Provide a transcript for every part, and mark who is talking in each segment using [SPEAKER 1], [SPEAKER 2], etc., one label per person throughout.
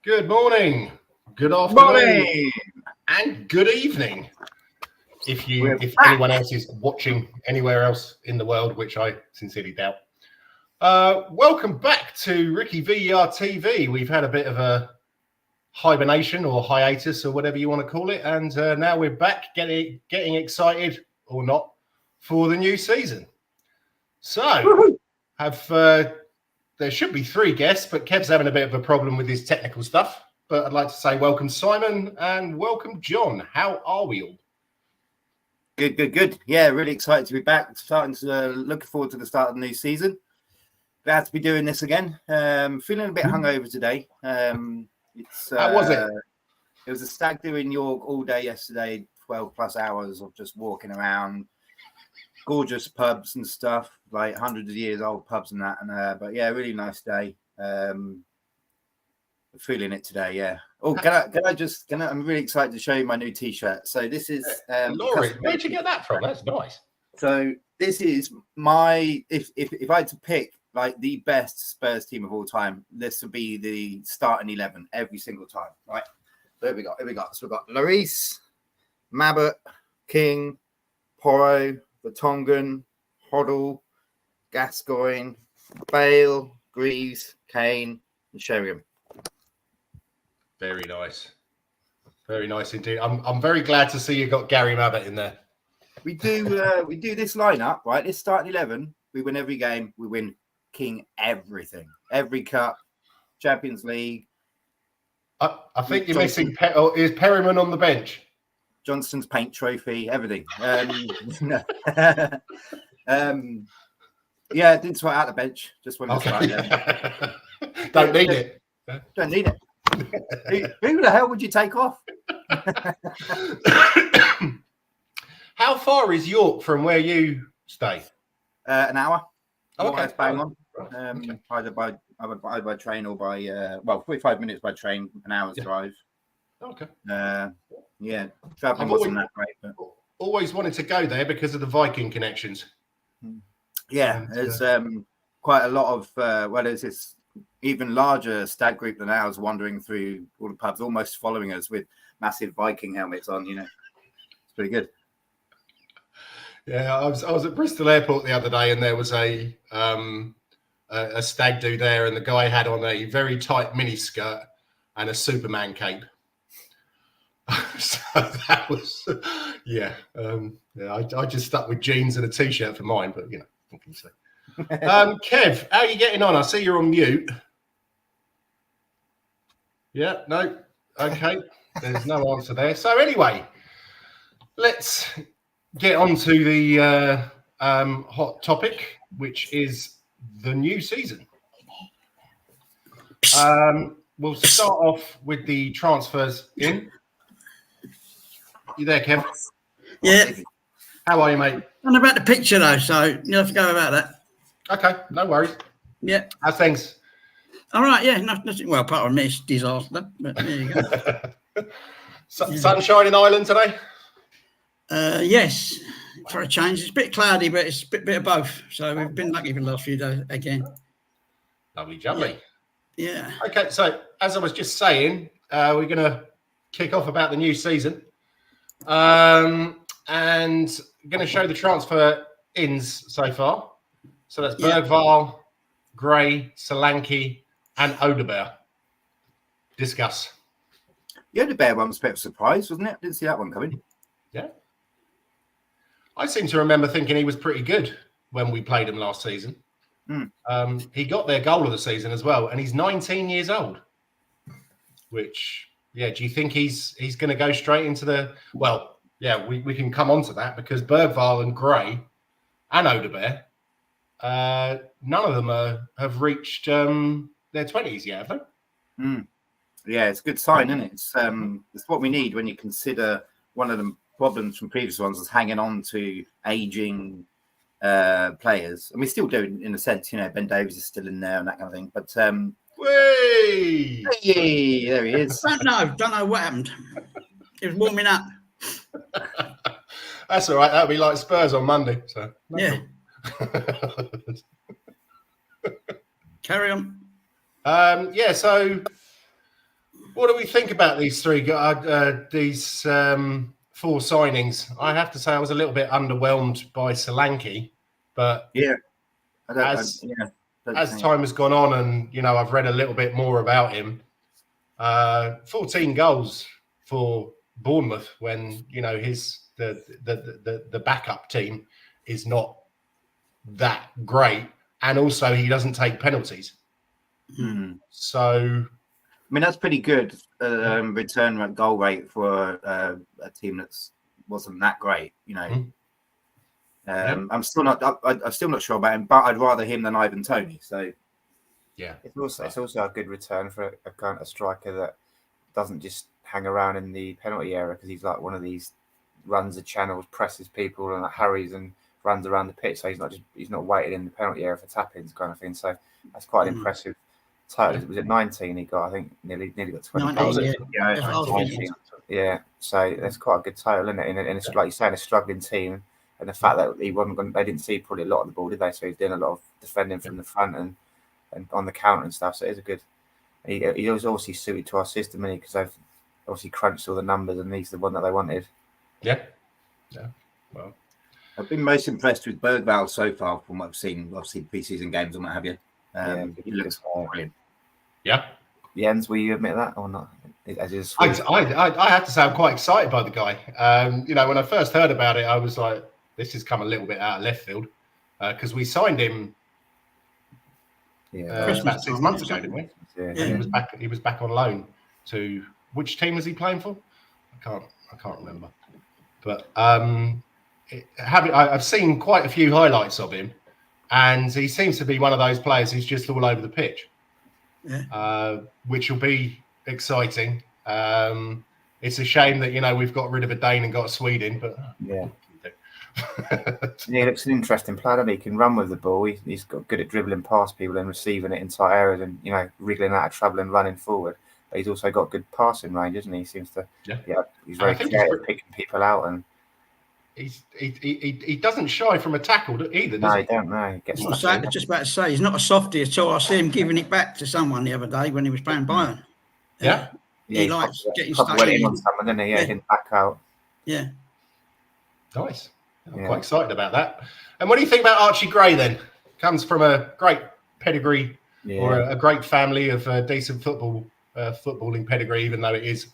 [SPEAKER 1] Good morning, good afternoon,
[SPEAKER 2] Morning.
[SPEAKER 1] and good evening. If anyone else is watching anywhere else in the world, which I sincerely doubt. Welcome back to Ricky VER TV. We've had a bit of a hibernation or hiatus or whatever you want to call it, and now we're back getting excited or not for the new season. So, there should be 3 guests, but Kev's having a bit of a problem with his technical stuff. But I'd like to say welcome, Simon, and welcome, John. How are we all?
[SPEAKER 2] Good. Yeah, really excited to be back. Looking forward to the start of the new season. Glad to be doing this again. Feeling a bit hungover today.
[SPEAKER 1] How was it?
[SPEAKER 2] It was a stag do in York all day yesterday, 12 plus hours of just walking around. Gorgeous pubs and stuff, like hundreds of years old pubs and that. But yeah, really nice day. Feeling it today, yeah. Oh, I'm really excited to show you my new T-shirt. So this is
[SPEAKER 1] Laurie, where'd you get that from? That's nice.
[SPEAKER 2] So this is my if I had to pick like the best Spurs team of all time, this would be the starting 11 every single time, right? So here we go. So we've got Lloris, Mabbutt, King, Porro, Vertonghen, Hoddle, Gascoigne, Bale, Greaves, Kane, and Sheringham.
[SPEAKER 1] Very nice indeed. I'm very glad to see you got Gary Mabbutt in there.
[SPEAKER 2] We do this lineup, right? This starting 11, we win every game. We win King everything, every cup, Champions League.
[SPEAKER 1] I think you're missing. Is Perryman on the bench?
[SPEAKER 2] Johnston's paint trophy, everything. Yeah, didn't sweat out the bench. Just wanted to start.
[SPEAKER 1] Don't need it.
[SPEAKER 2] Don't need it. Who the hell would you take off?
[SPEAKER 1] How far is York from where you stay?
[SPEAKER 2] An hour.
[SPEAKER 1] Okay,
[SPEAKER 2] bang on. Either by train or by 45 minutes by train, an hour's drive.
[SPEAKER 1] Okay.
[SPEAKER 2] Yeah, traveling wasn't that great. But...
[SPEAKER 1] Always wanted to go there because of the Viking connections.
[SPEAKER 2] Yeah, there's quite a lot of there's this even larger stag group than ours wandering through all the pubs, almost following us with massive Viking helmets on. You know, it's pretty good.
[SPEAKER 1] Yeah, I was at Bristol Airport the other day, and there was a stag do there, and the guy had on a very tight mini skirt and a Superman cape. So that was, I just stuck with jeans and a t-shirt for mine, but you know, what can you say? Kev, how are you getting on? I see you're on mute. Yeah, no, okay. There's no answer there. So anyway, let's get on to the hot topic, which is the new season. We'll start off with the transfers in. You there, Kev?
[SPEAKER 3] Yeah.
[SPEAKER 1] How are you, mate?
[SPEAKER 3] And about the picture, though, so you have to go about that.
[SPEAKER 1] Okay, no worries.
[SPEAKER 3] Yeah.
[SPEAKER 1] How's things?
[SPEAKER 3] All right, yeah. Nothing, well, apart from this disaster, but there you go.
[SPEAKER 1] Sunshine in Ireland today?
[SPEAKER 3] Yes, for a change. It's a bit cloudy, but it's a bit of both. So we've been lucky for the last few days again.
[SPEAKER 1] Lovely jubbly.
[SPEAKER 3] Yeah.
[SPEAKER 1] Okay, so as I was just saying, we're going to kick off about the new season. And going to show the transfer ins so far. So that's Bergvall, Gray, Solanke, and Odebear. Discuss.
[SPEAKER 2] The Odebear one was a bit of a surprise, wasn't it? Didn't see that one coming.
[SPEAKER 1] Yeah. I seem to remember thinking he was pretty good when we played him last season. He got their goal of the season as well, and he's 19 years old. Which, do you think he's going to go straight into the... Well, yeah, we can come on to that because Bergvall and Gray and Odebear, none of them have reached their 20s yet, have they?
[SPEAKER 2] Yeah, it's a good sign, isn't it? It's what we need when you consider one of the problems from previous ones is hanging on to aging players. And we still do in a sense, you know, Ben Davies is still in there and that kind of thing. But
[SPEAKER 1] Hey,
[SPEAKER 2] there he is.
[SPEAKER 3] Don't know what happened. He was warming up.
[SPEAKER 1] That's all right. That'll be like Spurs on Monday. So
[SPEAKER 3] yeah. Carry on.
[SPEAKER 1] So What do we think about these these 4 signings? I have to say I was a little bit underwhelmed by Solanke, but as time has gone on and, I've read a little bit more about him, 14 goals for Bournemouth when, the backup team is not that great. And also he doesn't take penalties. So...
[SPEAKER 2] I mean, that's pretty good return goal rate for a team that wasn't that great, I'm still not sure about him, but I'd rather him than Ivan Toney. So
[SPEAKER 1] yeah,
[SPEAKER 4] it's also a good return for a kind of striker that doesn't just hang around in the penalty area, because he's like one of these runs the channels, presses people, and hurries and runs around the pitch. So he's not waiting in the penalty area for tap-ins kind of thing. So that's quite an impressive title. Was it 19 he got? I think nearly got 20 goals. Yeah. So that's quite a good title, isn't it? And it's like you're saying, a struggling team, and the fact that he wasn't going, they didn't see probably a lot of the ball, did they? So he's doing a lot of defending from the front and on the counter and stuff. So it is a good. He was obviously suited to our system, isn't he? Because they've obviously crunched all the numbers, and he's the one that they wanted.
[SPEAKER 1] Yeah. Well,
[SPEAKER 2] I've been most impressed with Bergvall so far from what I've seen. Obviously, pre-season games and what have you. He looks brilliant.
[SPEAKER 1] Yeah.
[SPEAKER 4] Jens, will you admit that or not?
[SPEAKER 1] I have to say I'm quite excited by the guy. When I first heard about it, I was like, this has come a little bit out of left field, because we signed him about 6 months ago, didn't we?
[SPEAKER 4] Yeah.
[SPEAKER 1] He was back on loan to which team was he playing for? I can't remember. But I've seen quite a few highlights of him, and he seems to be one of those players who's just all over the pitch. Yeah. Which will be exciting. It's a shame that we've got rid of a Dane and got a Swede in, but
[SPEAKER 4] he looks an interesting player. He can run with the ball. He's got good at dribbling past people and receiving it in tight areas, and wriggling out of trouble and running forward. But he's also got good passing range, isn't he? He seems to. Yeah. He's very creative, picking people out, and
[SPEAKER 1] he doesn't shy from a tackle either. Does
[SPEAKER 4] he don't know. He gets
[SPEAKER 3] just about to say he's not a softie at all. I see him giving it back to someone the other day when he was playing Bayern.
[SPEAKER 1] Yeah.
[SPEAKER 3] He likes getting stuck
[SPEAKER 4] in on someone, doesn't he? Yeah, getting back out.
[SPEAKER 3] Yeah.
[SPEAKER 1] Nice. I'm quite excited about that. And what do you think about Archie Gray then? Comes from a great pedigree or a great family of decent footballing pedigree, even though it is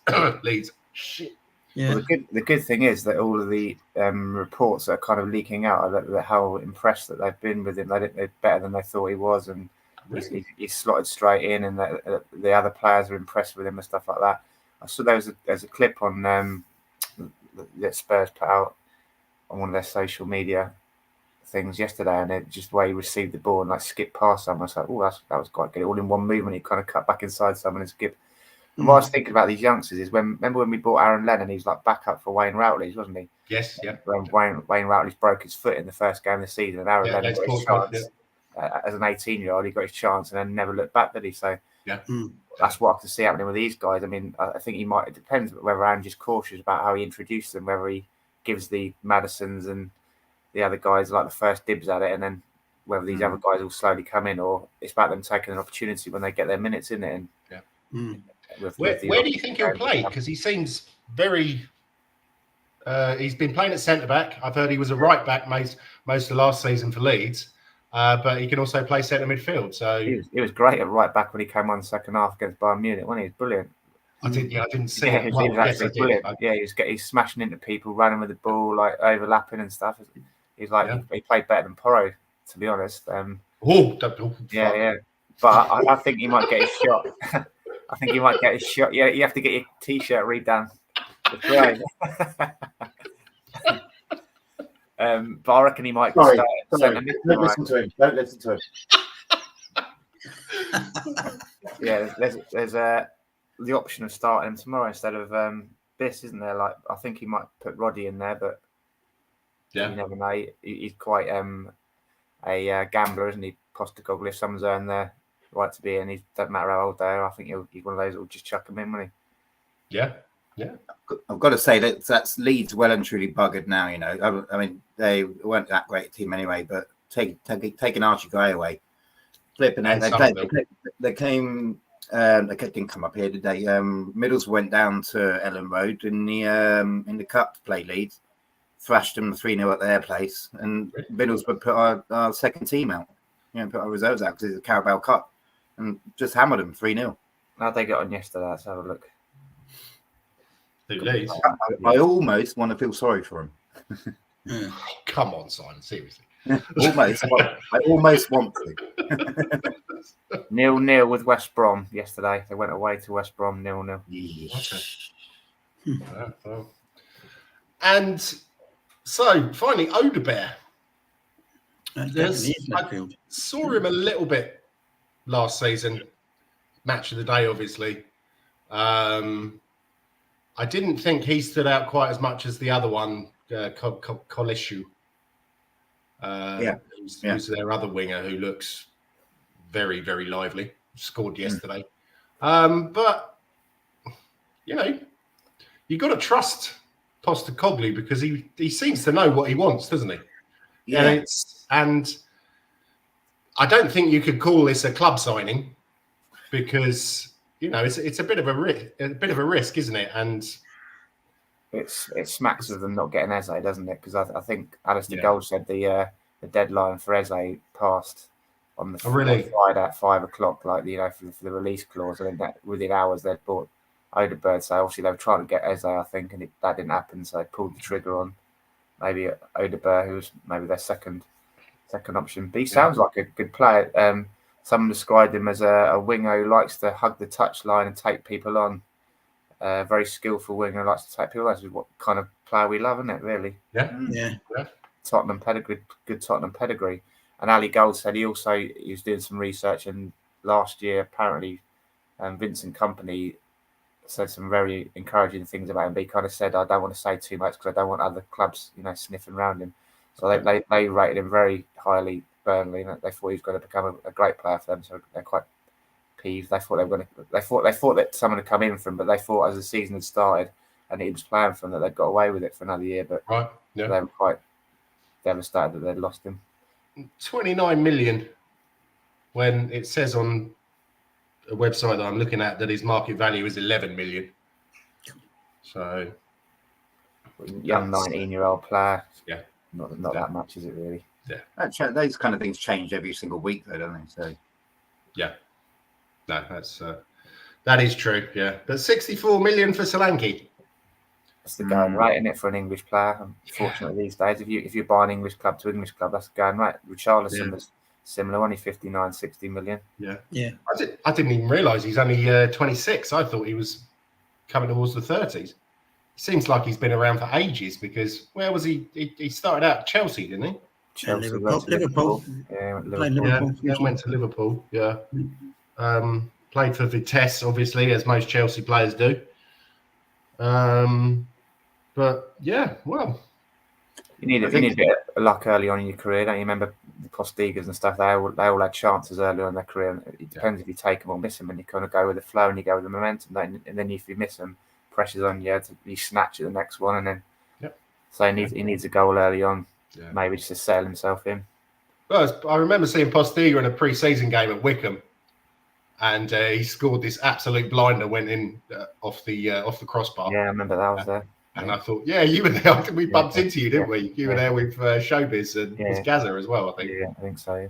[SPEAKER 1] Leeds. Shit.
[SPEAKER 4] Yeah. Well, the good thing is that all of the reports that are kind of leaking out are that how impressed that they've been with him. They're better than they thought he was, and he's slotted straight in, and the other players are impressed with him and stuff like that. I saw there's a clip on that Spurs put out on one of their social media things yesterday, and it just the way he received the ball and like skipped past someone. I was like, oh, that was quite good. All in one movement, he kind of cut back inside someone and skipped. And what I was thinking about these youngsters is remember when we bought Aaron Lennon, he was like backup for Wayne Routledge, wasn't he?
[SPEAKER 1] Yes, yeah.
[SPEAKER 4] When Wayne Routledge broke his foot in the first game of the season, and Aaron Lennon got his chance. As an 18-year-old, he got his chance and then never looked back, did he? So that's what I can see happening with these guys. I mean, I think he might. It depends whether Ange's cautious about how he introduces them, whether he gives the Madisons and the other guys like the first dibs at it, and then whether these other guys will slowly come in, or it's about them taking an opportunity when they get their minutes in it. And
[SPEAKER 1] where do you think he'll play? Because he seems very. He's been playing at centre back. I've heard he was a right back most of last season for Leeds, but he can also play centre midfield. So
[SPEAKER 4] he was great at right back when he came on the second half against Bayern Munich. Wasn't he? He was brilliant.
[SPEAKER 1] I didn't see
[SPEAKER 4] it.
[SPEAKER 1] He
[SPEAKER 4] was actually brilliant. He's smashing into people, running with the ball, like overlapping and stuff. He's like he played better than Porro, to be honest. Yeah. But I think he might get his shot. I think he might get his shot. Yeah, you have to get your T-shirt redone. It's great. But I reckon he might.
[SPEAKER 2] Sorry. Don't listen to him. Don't listen to him.
[SPEAKER 4] Yeah, there's the option of starting him tomorrow instead of Biss, isn't there? Like I think he might put Roddy in there, but you never know. He's quite a gambler, isn't he? Postecoglou, if someone's earned their right to be in, he doesn't matter how old they are. I think he's one of those who'll just chuck him in, won't
[SPEAKER 1] he? Yeah.
[SPEAKER 2] I've got to say that's Leeds well and truly buggered now. I mean, they weren't that great a team anyway, but taking Archie Gray away, flipping out. They came They didn't come up here today. Middlesbrough went down to Ellen Road in the cup to play Leeds, thrashed them 3-0 at their place, and Middlesbrough put our second team out. Put our reserves out because it's a Carabao Cup, and just hammered them 3-0.
[SPEAKER 4] How'd they get on yesterday? Let's have a look.
[SPEAKER 1] Leeds.
[SPEAKER 2] I almost want to feel sorry for him.
[SPEAKER 1] Come on, Simon, seriously.
[SPEAKER 2] Almost. I almost want to.
[SPEAKER 4] 0-0 with West Brom yesterday. They went away to West Brom 0-0.
[SPEAKER 1] Okay. And so finally, Odebear. I saw him a little bit last season. Match of the day, obviously. I didn't think he stood out quite as much as the other one, Kolishu. Who's their other winger who looks very, very lively. Scored yesterday. But, you got to trust Postecoglou because he seems to know what he wants, doesn't he?
[SPEAKER 2] Yeah.
[SPEAKER 1] And I don't think you could call this a club signing because it's a bit of a risk, isn't it? And
[SPEAKER 4] it smacks of them not getting Eze, doesn't it? Because I think Alistair Gold said the deadline for Eze passed on the Friday at 5 o'clock, like for the release clause. I think that within hours they'd bought Odegaard. So obviously they were trying to get Eze, I think, and that didn't happen. So they pulled the trigger on maybe Odegaard, who was maybe their second option. But he sounds like a good player. Someone described him as a winger who likes to hug the touchline and take people on. Very skillful winger who likes to take people on. That's what kind of player we love, isn't it, really?
[SPEAKER 1] Yeah.
[SPEAKER 4] Tottenham pedigree, good Tottenham pedigree. And Ali Gold said he was doing some research, and last year apparently Vincent Kompany said some very encouraging things about him. But he kind of said, I don't want to say too much because I don't want other clubs, sniffing around him. So they rated him very highly, Burnley, and they thought he was going to become a great player for them. So they're quite peeved. They thought that someone had come in for him, but they thought as the season had started and he was playing for them that they'd got away with it for another year. But they were quite devastated that they'd lost him.
[SPEAKER 1] 29 million when it says on a website that I'm looking at that his market value is 11 million. So
[SPEAKER 4] young 19-year-old player.
[SPEAKER 1] Yeah.
[SPEAKER 4] Not that much, is it really?
[SPEAKER 2] Yeah. Those kind of things change every single week, though, don't they? So
[SPEAKER 1] yeah. No, that is true. Yeah. But 64 million for Solanke.
[SPEAKER 4] That's the going rate, isn't it, for an English player? Unfortunately, these days, if you buy an English club to English club, that's the going rate. Richarlison was similar, only 59, 60 million.
[SPEAKER 3] Yeah.
[SPEAKER 1] I didn't even realise he's only 26. I thought he was coming towards the 30s. Seems like he's been around for ages because where was he? He started out at Chelsea, didn't he?
[SPEAKER 4] Chelsea,
[SPEAKER 3] Liverpool.
[SPEAKER 4] Yeah,
[SPEAKER 1] Went to Liverpool. Yeah. Played for Vitesse, obviously, as most Chelsea players do. But yeah, well,
[SPEAKER 4] you need a bit of luck early on in your career, don't you? Remember the Postigas and stuff; they all had chances early on in their career. It depends if you take them or miss them, and you kind of go with the flow and you go with the momentum. And then if you miss them, pressure's on you you snatch at the next one, and then so he needs a goal early on, maybe just to settle himself in.
[SPEAKER 1] Well, I remember seeing Postiga in a pre-season game at Wickham, and he scored this absolute blinder, went in off the crossbar.
[SPEAKER 4] Yeah, I remember that was there.
[SPEAKER 1] And I thought, you were there. We bumped into you, didn't we? You were there with Showbiz and with Gaza as well, I think.
[SPEAKER 4] Yeah, I think so.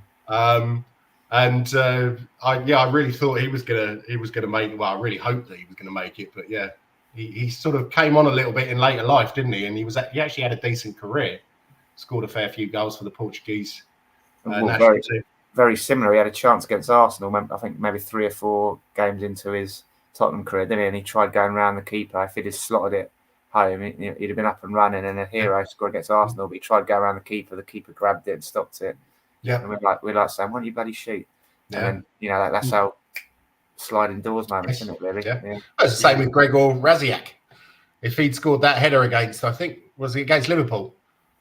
[SPEAKER 1] I really thought he was gonna make it. Well, I really hoped that he was gonna make it, but he sort of came on a little bit in later life, didn't he? And he actually had a decent career, scored a fair few goals for the Portuguese.
[SPEAKER 4] Very similar. He had a chance against Arsenal. I think maybe 3 or 4 games into his Tottenham career, didn't he? And he tried going around the keeper. If he'd have slotted it home, he'd have been up and running and a hero scored against Arsenal. But he tried going around the keeper grabbed it and stopped it.
[SPEAKER 1] Yeah,
[SPEAKER 4] and we're like saying, "Why don't you bloody shoot?"
[SPEAKER 1] Yeah,
[SPEAKER 4] and then, that's how sliding doors moments, isn't it? Really.
[SPEAKER 1] Yeah. It's the same with Gregor Raziak. If he'd scored that header against, I think, was it against Liverpool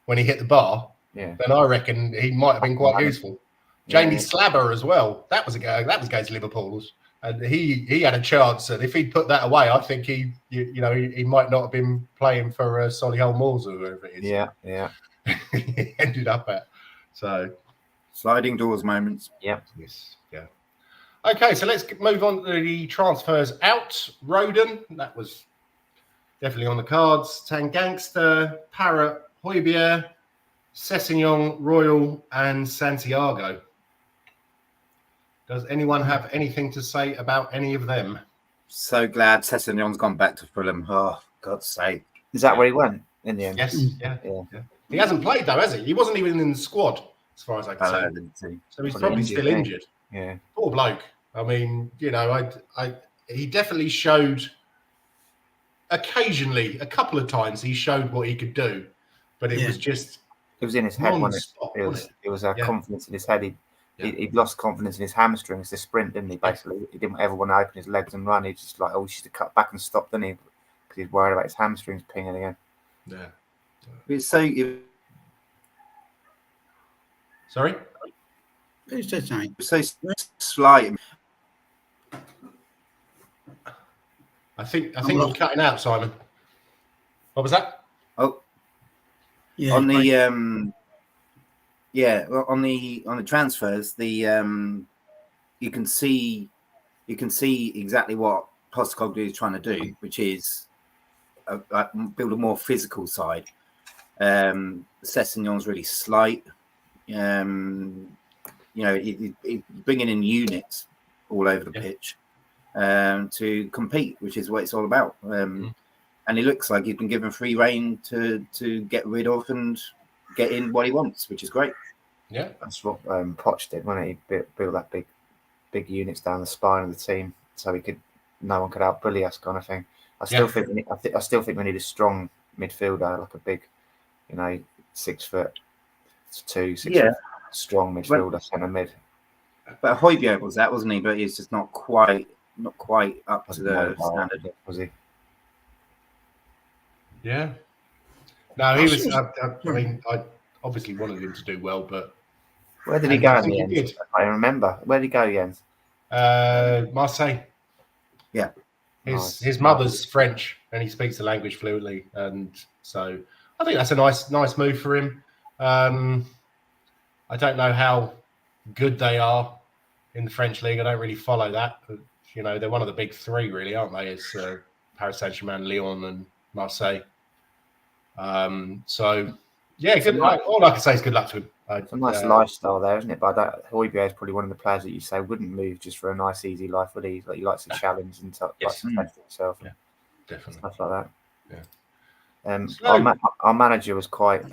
[SPEAKER 1] when he hit the bar?
[SPEAKER 4] Yeah.
[SPEAKER 1] Then I reckon he might have been quite useful. Jamie Slabber as well. That was against Liverpool, and he had a chance. And if he'd put that away, I think he might not have been playing for Solihull Moors or whoever it is.
[SPEAKER 4] Yeah.
[SPEAKER 1] He ended up at. So
[SPEAKER 2] sliding doors moments.
[SPEAKER 4] Yeah.
[SPEAKER 1] Yes. Yeah. Okay, so let's move on to the transfers out. Roden, that was definitely on the cards. Tangangster, Parrot, Højbjerg, Sessegnon, Royal, and Santiago. Does anyone have anything to say about any of them?
[SPEAKER 2] So glad Sessegnon's gone back to Fulham. Oh, God's sake.
[SPEAKER 4] Is that where he went in the end?
[SPEAKER 1] Yes, yeah.
[SPEAKER 4] Yeah.
[SPEAKER 1] He hasn't played though, has he? He wasn't even in the squad, as far as I can see. So he's probably still injured.
[SPEAKER 4] Yeah.
[SPEAKER 1] Poor bloke. I mean, you know, he definitely showed occasionally, a couple of times, he showed what he could do, but it was just.
[SPEAKER 4] It was in his head, wasn't it? It was confidence in his head. He'd lost confidence in his hamstrings, the sprint, didn't he? Basically, he didn't ever want to open his legs and run. He just like, he should have cut back and stopped, didn't he? Because he's worried about his hamstrings pinging again.
[SPEAKER 2] Yeah. It's so.
[SPEAKER 1] Sorry?
[SPEAKER 3] Who said something?
[SPEAKER 2] So slight.
[SPEAKER 1] I think you're cutting out, Simon. What was that?
[SPEAKER 2] Oh,
[SPEAKER 3] yeah.
[SPEAKER 2] On the well, on the transfers, you can see exactly what Postecoglou is trying to do, which is build a more physical side. Sessegnon's really slight. You know, bringing in units all over the pitch to compete, which is what it's all about. And he looks like he's been given free rein to get rid of and get in what he wants, which is great.
[SPEAKER 1] Yeah,
[SPEAKER 4] that's what Poch did, wasn't he? Build that big units down the spine of the team, so no one could outbully us, kind of thing. I still think we need a strong midfielder, like a big, 6 foot 2, 6 foot strong midfielder, centre mid.
[SPEAKER 2] But Højbjerg was that, wasn't he? But he's just not quite up to the standard,
[SPEAKER 4] was he?
[SPEAKER 1] Yeah. No, he was. I mean, I obviously wanted him to do well, but
[SPEAKER 4] where did he go in the end? I remember. Where did he go, Jens?
[SPEAKER 1] Marseille.
[SPEAKER 2] Yeah.
[SPEAKER 1] His mother's French, and he speaks the language fluently, and so I think that's a nice move for him. I don't know how good they are in the French league. I don't really follow that. But, they're one of the big three, really, aren't they? It's Paris Saint-Germain, Lyon, and Marseille. So, yeah, good luck. All I can say is good luck to him.
[SPEAKER 4] It's a nice lifestyle there, isn't it? But Højbjerg is probably one of the players that you say wouldn't move just for a nice, easy life, would he? Like, he likes to challenge and likes to test himself.
[SPEAKER 1] Yeah, definitely.
[SPEAKER 4] Stuff like that.
[SPEAKER 1] Yeah.
[SPEAKER 4] Our manager was quite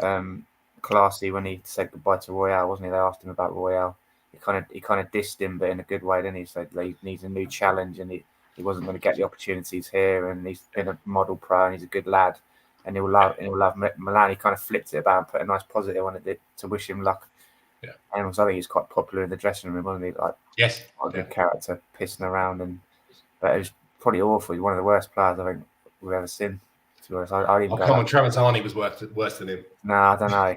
[SPEAKER 4] classy when he said goodbye to Royale, wasn't he? They asked him about Royale. He kind of dissed him, but in a good way, didn't he? He said he needs a new challenge, and he wasn't going to get the opportunities here. And he's been a model pro, and he's a good lad, and he'll love Milan. He kind of flipped it about and put a nice positive on it to wish him luck.
[SPEAKER 1] Yeah,
[SPEAKER 4] and also, I think he's quite popular in the dressing room, wasn't he? Like,
[SPEAKER 1] yes,
[SPEAKER 4] a good character, pissing around, but it was probably awful. He's one of the worst players I think we've ever seen. To be honest, I'd even
[SPEAKER 1] come on, Tramontani was worse than him.
[SPEAKER 4] No, I don't know.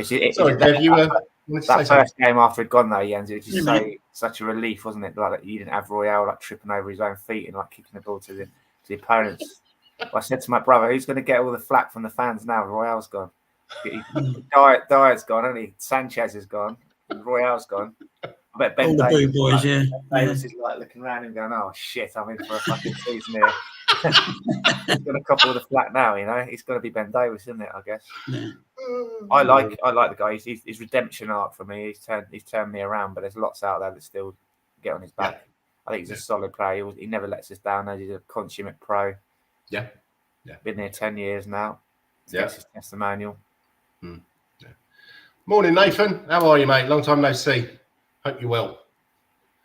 [SPEAKER 1] Sorry, Dev, you were.
[SPEAKER 4] That first game after he'd gone though, Jens, it was just such a relief, wasn't it? Like you didn't have Royale like tripping over his own feet and like kicking the ball to the opponents. I said to my brother, "Who's going to get all the flack from the fans now? Royale's gone. Dyer's gone, hasn't he? Sanchez is gone. Royale's gone. I bet Ben
[SPEAKER 3] all
[SPEAKER 4] Davis,
[SPEAKER 3] the boo boys,
[SPEAKER 4] Davis is like looking around and going, "Oh shit, I'm in for a fucking season here." He's going to cop all the flack now, He's going to be Ben Davis, isn't it? I guess.
[SPEAKER 3] Yeah.
[SPEAKER 4] I like the guy. His redemption arc for me. He's turned me around, but there's lots out there that still get on his back. Yeah. I think he's a solid player. He never lets us down. He's a consummate pro.
[SPEAKER 1] Yeah.
[SPEAKER 4] Been here 10 years now. That's his testimonial.
[SPEAKER 1] Yeah. Morning, Nathan. How are you, mate? Long time no see. Hope you're well.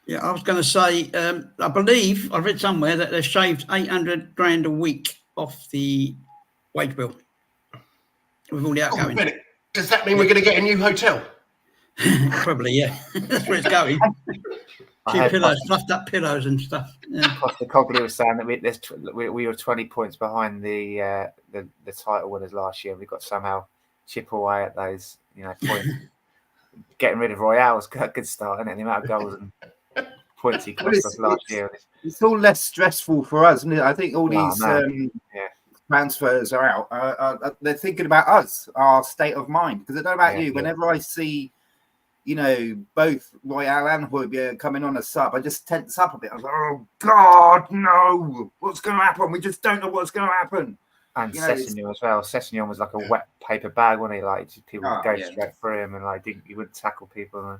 [SPEAKER 3] Yeah, I was going to say, I believe I read somewhere that they've shaved 800 grand a week off the wage bill with all the outgoing.
[SPEAKER 1] Does that mean we're going to get a new hotel?
[SPEAKER 3] Probably, yeah. That's where it's going. Pillows, fluffed up pillows and stuff. Yeah.
[SPEAKER 4] Postecoglou was saying that we were 20 points behind the title winners last year. We got somehow chip away at those points. Getting rid of Royale was a good start, isn't it? The amount of goals and points he cost us last year.
[SPEAKER 2] It's all less stressful for us, isn't it? I think all these transfers are out. They're thinking about us, our state of mind. Because I don't know about you. Whenever I see both Royale and Højbjerg coming on a sub, I just tense up a bit. I was like, oh God, no! What's going to happen? We just don't know what's going to happen.
[SPEAKER 4] And Sessegnon as well. Sessegnon was like a wet paper bag, wasn't he? Like just people would go straight through him, and like he wouldn't tackle people.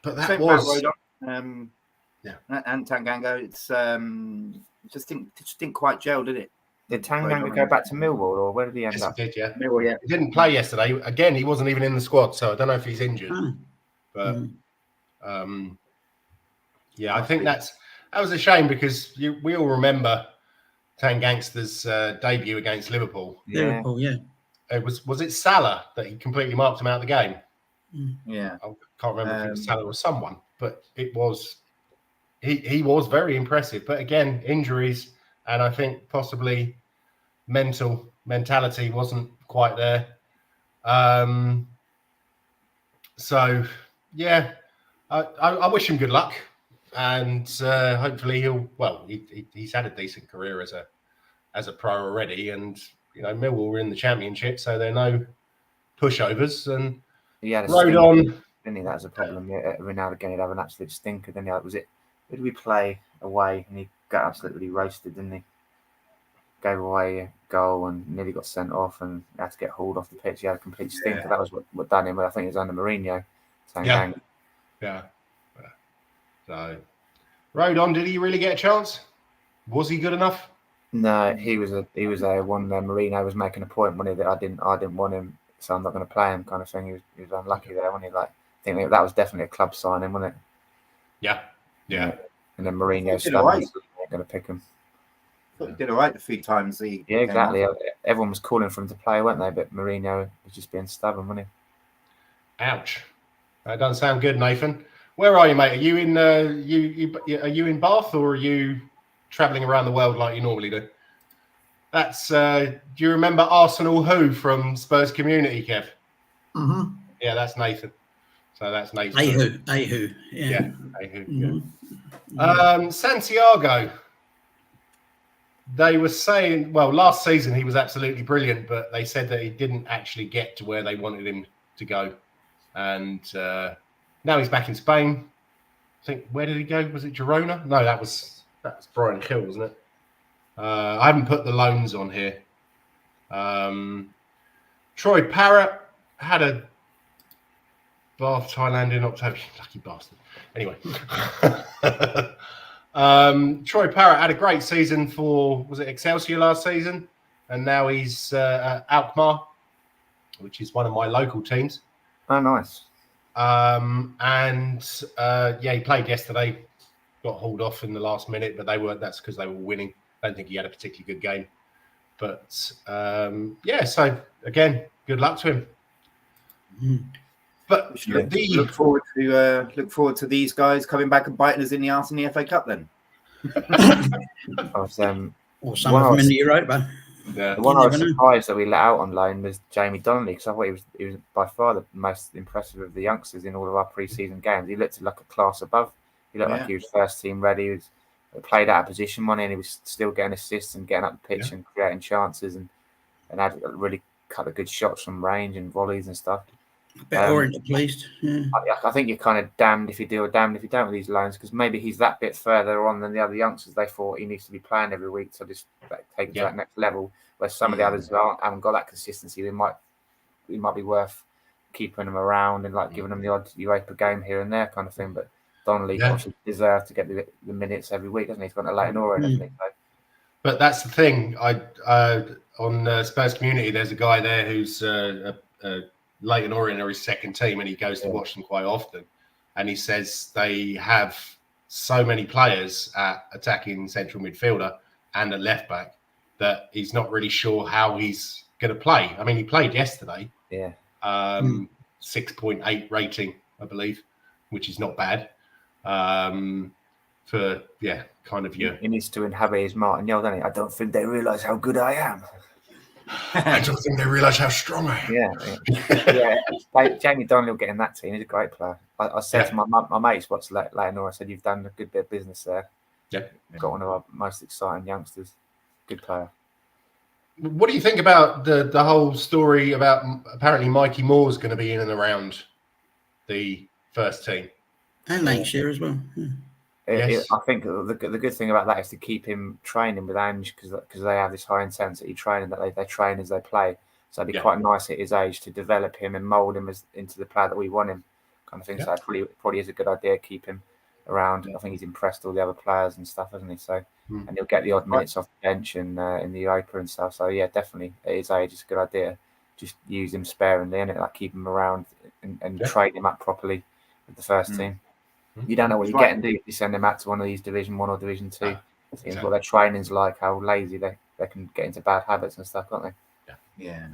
[SPEAKER 1] But that was
[SPEAKER 2] and Tanganga. It's just didn't quite gel, did it?
[SPEAKER 4] Did Tanganga go back to Millwall, or where did he end up?
[SPEAKER 1] He did, yeah.
[SPEAKER 2] Millwall, yeah.
[SPEAKER 1] He didn't play yesterday. Again, he wasn't even in the squad, so I don't know if he's injured. But I think that was a shame because we all remember Tangangster's debut against Liverpool.
[SPEAKER 3] Liverpool, yeah.
[SPEAKER 1] It was it Salah that he completely marked him out of the game?
[SPEAKER 2] Yeah,
[SPEAKER 1] I can't remember if it was Salah or someone, but it was he was very impressive. But again, injuries and I think possibly mentality wasn't quite there. So yeah, I wish him good luck, and hopefully he's had a decent career as a pro already, and Millwall were in the Championship, so there are no pushovers, and
[SPEAKER 4] he had a
[SPEAKER 1] rode on.
[SPEAKER 4] Didn't he? That was a problem. Every now and again, he'd have an absolute stinker. Then was it? Who did we play away? And he got absolutely roasted, didn't he? Gave away a goal and nearly got sent off, and had to get hauled off the pitch. He had a complete stinker. That was what done him. But I think it was under Mourinho.
[SPEAKER 1] Yeah. So rode on. Did he really get a chance? Was he good enough?
[SPEAKER 4] No, he was a one. Mourinho was making a point when that I didn't want him, so I'm not going to play him, kind of thing. He was unlucky there, wasn't he? Like, I think that was definitely a club signing, wasn't it?
[SPEAKER 1] Yeah.
[SPEAKER 4] And then Mourinho started going to pick him.
[SPEAKER 2] He did all right a few times.
[SPEAKER 4] Yeah, exactly. Everyone was calling for him to play, weren't they? But Mourinho was just being stubborn, wasn't he?
[SPEAKER 1] Ouch. That doesn't sound good, Nathan. Where are you, mate? Are you in are you in Bath, or are you travelling around the world like you normally do? That's do you remember Arsenal Who from Spurs Community, Kev?
[SPEAKER 3] Mm-hmm.
[SPEAKER 1] Yeah, that's Nathan. So that's Nathan.
[SPEAKER 3] Ahu. Yeah.
[SPEAKER 1] Ahu. Yeah. Santiago. They were saying, well, last season he was absolutely brilliant, but they said that he didn't actually get to where they wanted him to go. And now he's back in Spain. I think, where did he go? Was it Girona? No, that was Brian Hill, wasn't it? I haven't put the loans on here. Troy Parrott had a Bath, Thailand in October. Lucky bastard. Anyway. Troy Parrott had a great season for, was it Excelsior last season? And now he's at Alkmaar, which is one of my local teams.
[SPEAKER 4] Oh, nice.
[SPEAKER 1] He played yesterday, got hauled off in the last minute, but that's because they were winning. I don't think he had a particularly good game. But so again, good luck to him. But
[SPEAKER 2] look forward to these guys coming back and biting us in the arse in the FA Cup then.
[SPEAKER 3] Or some of them in the Europa.
[SPEAKER 4] The one I was surprised that we let out on loan was Jamie Donnelly, because I thought he was by far the most impressive of the youngsters in all of our pre-season games. He looked like a class above. He looked like he was first team ready. He played out of position one, and he was still getting assists and getting up the pitch and creating chances, and had really a couple of good shots from range and volleys and stuff.
[SPEAKER 3] A bit oriented, pleased. Yeah.
[SPEAKER 4] I think you're kind of damned if you do or damned if you don't with these loans, because maybe he's that bit further on than the other youngsters. They thought he needs to be playing every week to just take him to that next level. Where some of the others haven't got that consistency, it might be worth keeping them around and like giving them the odd Europa game here and there, kind of thing. But Donnelly obviously deserves to get the minutes every week, doesn't he? He's got a Leighton Orient, hasn't he? So.
[SPEAKER 1] But that's the thing. On Spurs Community, there's a guy there who's Leighton Orient are his second team, and he goes to watch them quite often. And he says they have so many players at attacking central midfielder and at left back that he's not really sure how he's going to play. I mean, he played yesterday.
[SPEAKER 4] Yeah.
[SPEAKER 1] 6.8 rating, I believe, which is not bad. For kind of your.
[SPEAKER 4] He needs to inhabit his Martinelli, doesn't he? I don't think they realise how good I am.
[SPEAKER 1] I don't think they realise how strong I am.
[SPEAKER 4] Jamie Donnelly will get in that team. He's a great player. I said to my mates, what's Leighton Orient? I said, you've done a good bit of business there.
[SPEAKER 1] Yeah.
[SPEAKER 4] Got one of our most exciting youngsters. Good player.
[SPEAKER 1] What do you think about the whole story about apparently Mikey Moore's going to be in and around the first team.
[SPEAKER 3] And next year as well. Yeah.
[SPEAKER 1] Yes.
[SPEAKER 4] I think the good thing about that is to keep him training with Ange because they have this high intensity training that they train as they play. So it'd be quite nice at his age to develop him and mould him into the player that we want him, kind of thing. So it probably is a good idea to keep him around. I think he's impressed all the other players and stuff, hasn't he? So and he'll get the odd minutes off the bench and in the Europa and stuff. So yeah, definitely at his age, it's a good idea. Just use him sparingly and like keep him around and train him up properly with the first team. You don't know what you're getting, do you? If you send them out to one of these Division 1 or Division 2. Seems what their training's like, how lazy they can get into bad habits and stuff, can't they?
[SPEAKER 2] Yeah.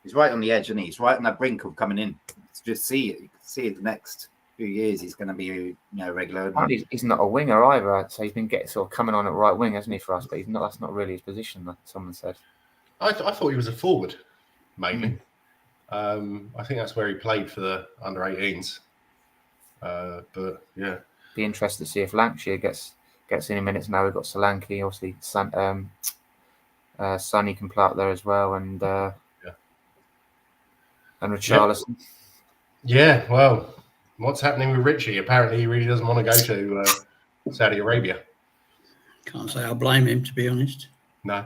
[SPEAKER 2] He's right on the edge, and he's right on that brink of coming in. Just see it. You can see it the next few years he's going to be regular.
[SPEAKER 4] He's not a winger either, so he's been sort of coming on at right wing, hasn't he, for us? But that's not really his position, like someone said.
[SPEAKER 1] I thought he was a forward, mainly. I think that's where he played for the under-18s. But yeah,
[SPEAKER 4] be interested to see if Lancashire gets any minutes now. We've got Solanke, obviously. Sonny can play up there as well, and Richarlison.
[SPEAKER 1] Yeah, well, what's happening with Richie? Apparently, he really doesn't want to go to Saudi Arabia.
[SPEAKER 3] Can't say I blame him, to be honest.
[SPEAKER 1] No,